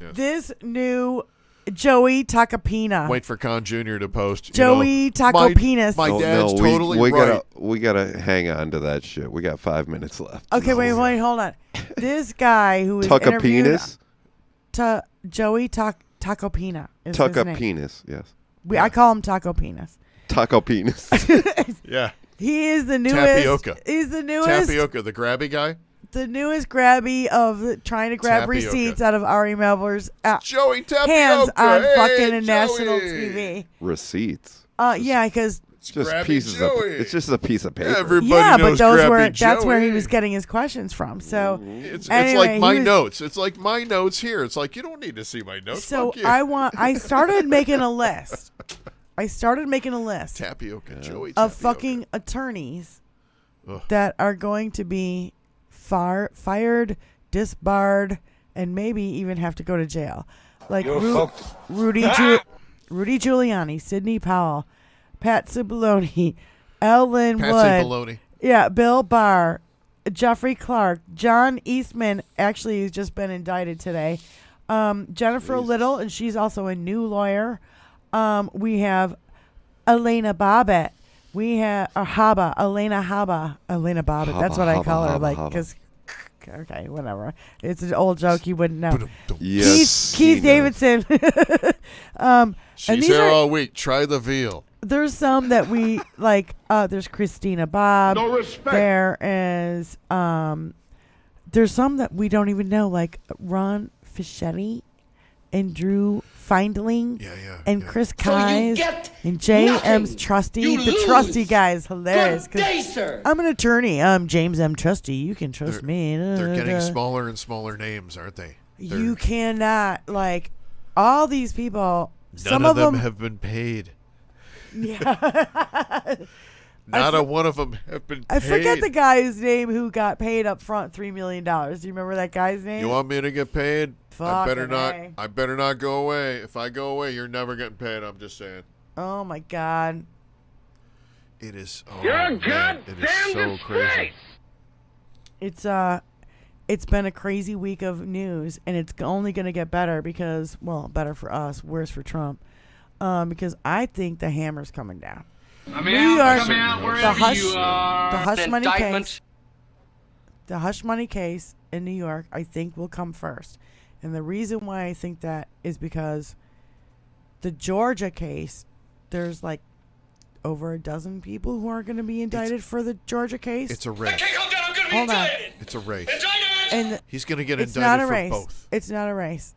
Yes. this new Joey Tacopina. Wait for Con Jr. to post. Joey Taco Penis. My Oh, dad's no, totally we right. we gotta hang on to that shit. We got 5 minutes left. Okay, wait, hold on. This guy who was Tuck a interviewed penis? Joey Tacopina is Tuck his a name. penis, yes. I call him Taco Penis. Taco penis. Yeah. He is the newest. Tapioca. He's the newest. Tapioca, the grabby guy. The newest grabby of trying to grab Tapioca. receipts out of Ari Melber's Joey Tapioca. hands on Hey, fucking national Joey. TV. Receipts. Yeah, because Just Grabby pieces Joey. of. It's just a piece of paper. Everybody yeah, but knows those Grabby were that's where he Joey. was getting his questions from. So It's anyway, like my he was- notes. It's like my notes here. It's like you don't need to see my notes. So Fuck you. I started making a list. I started making a list Tapioca Joey. of Tapioca. fucking attorneys Ugh. that are going to be fired, disbarred, and maybe even have to go to jail. Like Rudy Giuliani, Sidney Powell, Pat Cipollone, Ellen Patsy Wood, Baloney. yeah, Bill Barr, Jeffrey Clark, John Eastman. Actually, he's just been indicted today. Jennifer Little, and she's also a new lawyer. We have Elena Bobbitt. We have Elena Bobbitt. That's what I call her. Like, because, okay, whatever. It's an old joke. You wouldn't know. Yes. Keith Davidson. And She's these here are, all week. Try the veal. there's some that we like. There's Christina Bobb. No respect. There is. There's some that we don't even know, like Ron Fischetti and Drew Feindling. Yeah. And yeah. Chris So you Keyes get and J.M.'s nothing. Trusty. You The lose. Trusty guy is hilarious. Good 'cause day, sir. I'm an attorney. I'm James M. Trusty. You can trust me. They're getting smaller and smaller names, aren't they? You cannot, like, all these people. None Some of them them have been paid. Yeah. Not a one of them have been paid. I forget the guy's name who got paid up front $3 million. Do you remember that guy's name? You want me to get paid? I better Fucking not. A. I better not go away. If I go away, you're never getting paid. I'm just saying. Oh my God. It is. Oh, You're a man, it is goddamn so crazy. disgrace. It's been a crazy week of news, and it's only going to get better because, well, better for us, worse for Trump, because I think the hammer's coming down. Come New York, out the wherever hush, you are. the hush money Indictment. case, the hush money case in New York, I think will come first, and the reason why I think that is because the Georgia case, there's like over a dozen people who are going to be indicted for the Georgia case. It's a race. Hold on. It's a race. And He's going to get it's indicted not a for race. both. It's not a race.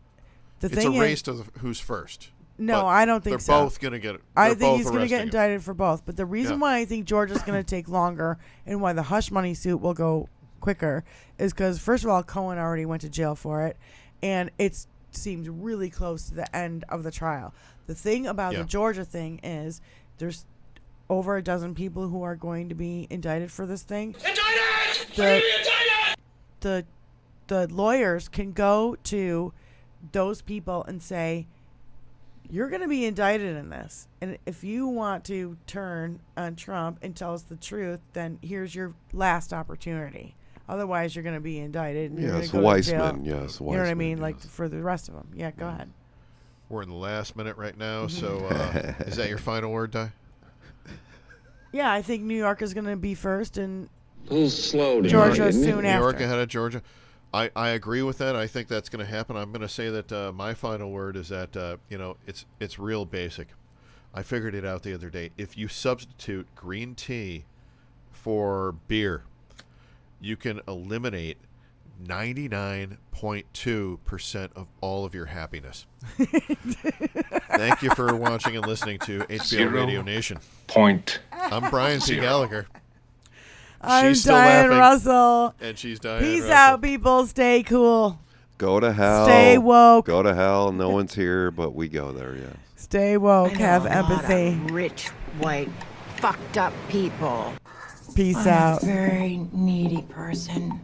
The It's a thing race is, to who's first. no, But I don't think they're so. both going to get. I they're think both he's going to get arresting him. indicted for both. But the reason Yeah. why I think Georgia's going to take longer and why the hush money suit will go quicker is because, first of all, Cohen already went to jail for it, and it seems really close to the end of the trial. The thing about Yeah. the Georgia thing is there's over a dozen people who are going to be indicted for this thing. The lawyers can go to those people and say, you're going to be indicted in this. And if you want to turn on Trump and tell us the truth, then here's your last opportunity. Otherwise, you're going to be indicted. And you're Yes, gonna go to jail. Weissman. Yes, You know what I Weissman, mean? Like yes. for the rest of them. Yeah, go ahead. We're in the last minute right now, Mm-hmm. so is that your final word, Di? Yeah, I think New York is going to be first and A little slow tonight, Georgia isn't it? soon New after. York ahead of Georgia. I agree with that. I think that's going to happen. I'm going to say that my final word is that it's real basic. I figured it out the other day. If you substitute green tea for beer, you can eliminate 99.2% of all of your happiness. Thank you for watching and listening to HBL Radio Nation. I'm Brian P. Gallagher. I'm She's still Diane laughing. Russell. And she's Diane Peace Russell. out, people. Stay cool. Go to hell. Stay woke. Go to hell. No one's here, but we go there. Yes. Stay woke. Have I know a lot empathy. of rich, white, fucked up people. Peace I'm out. a very needy person.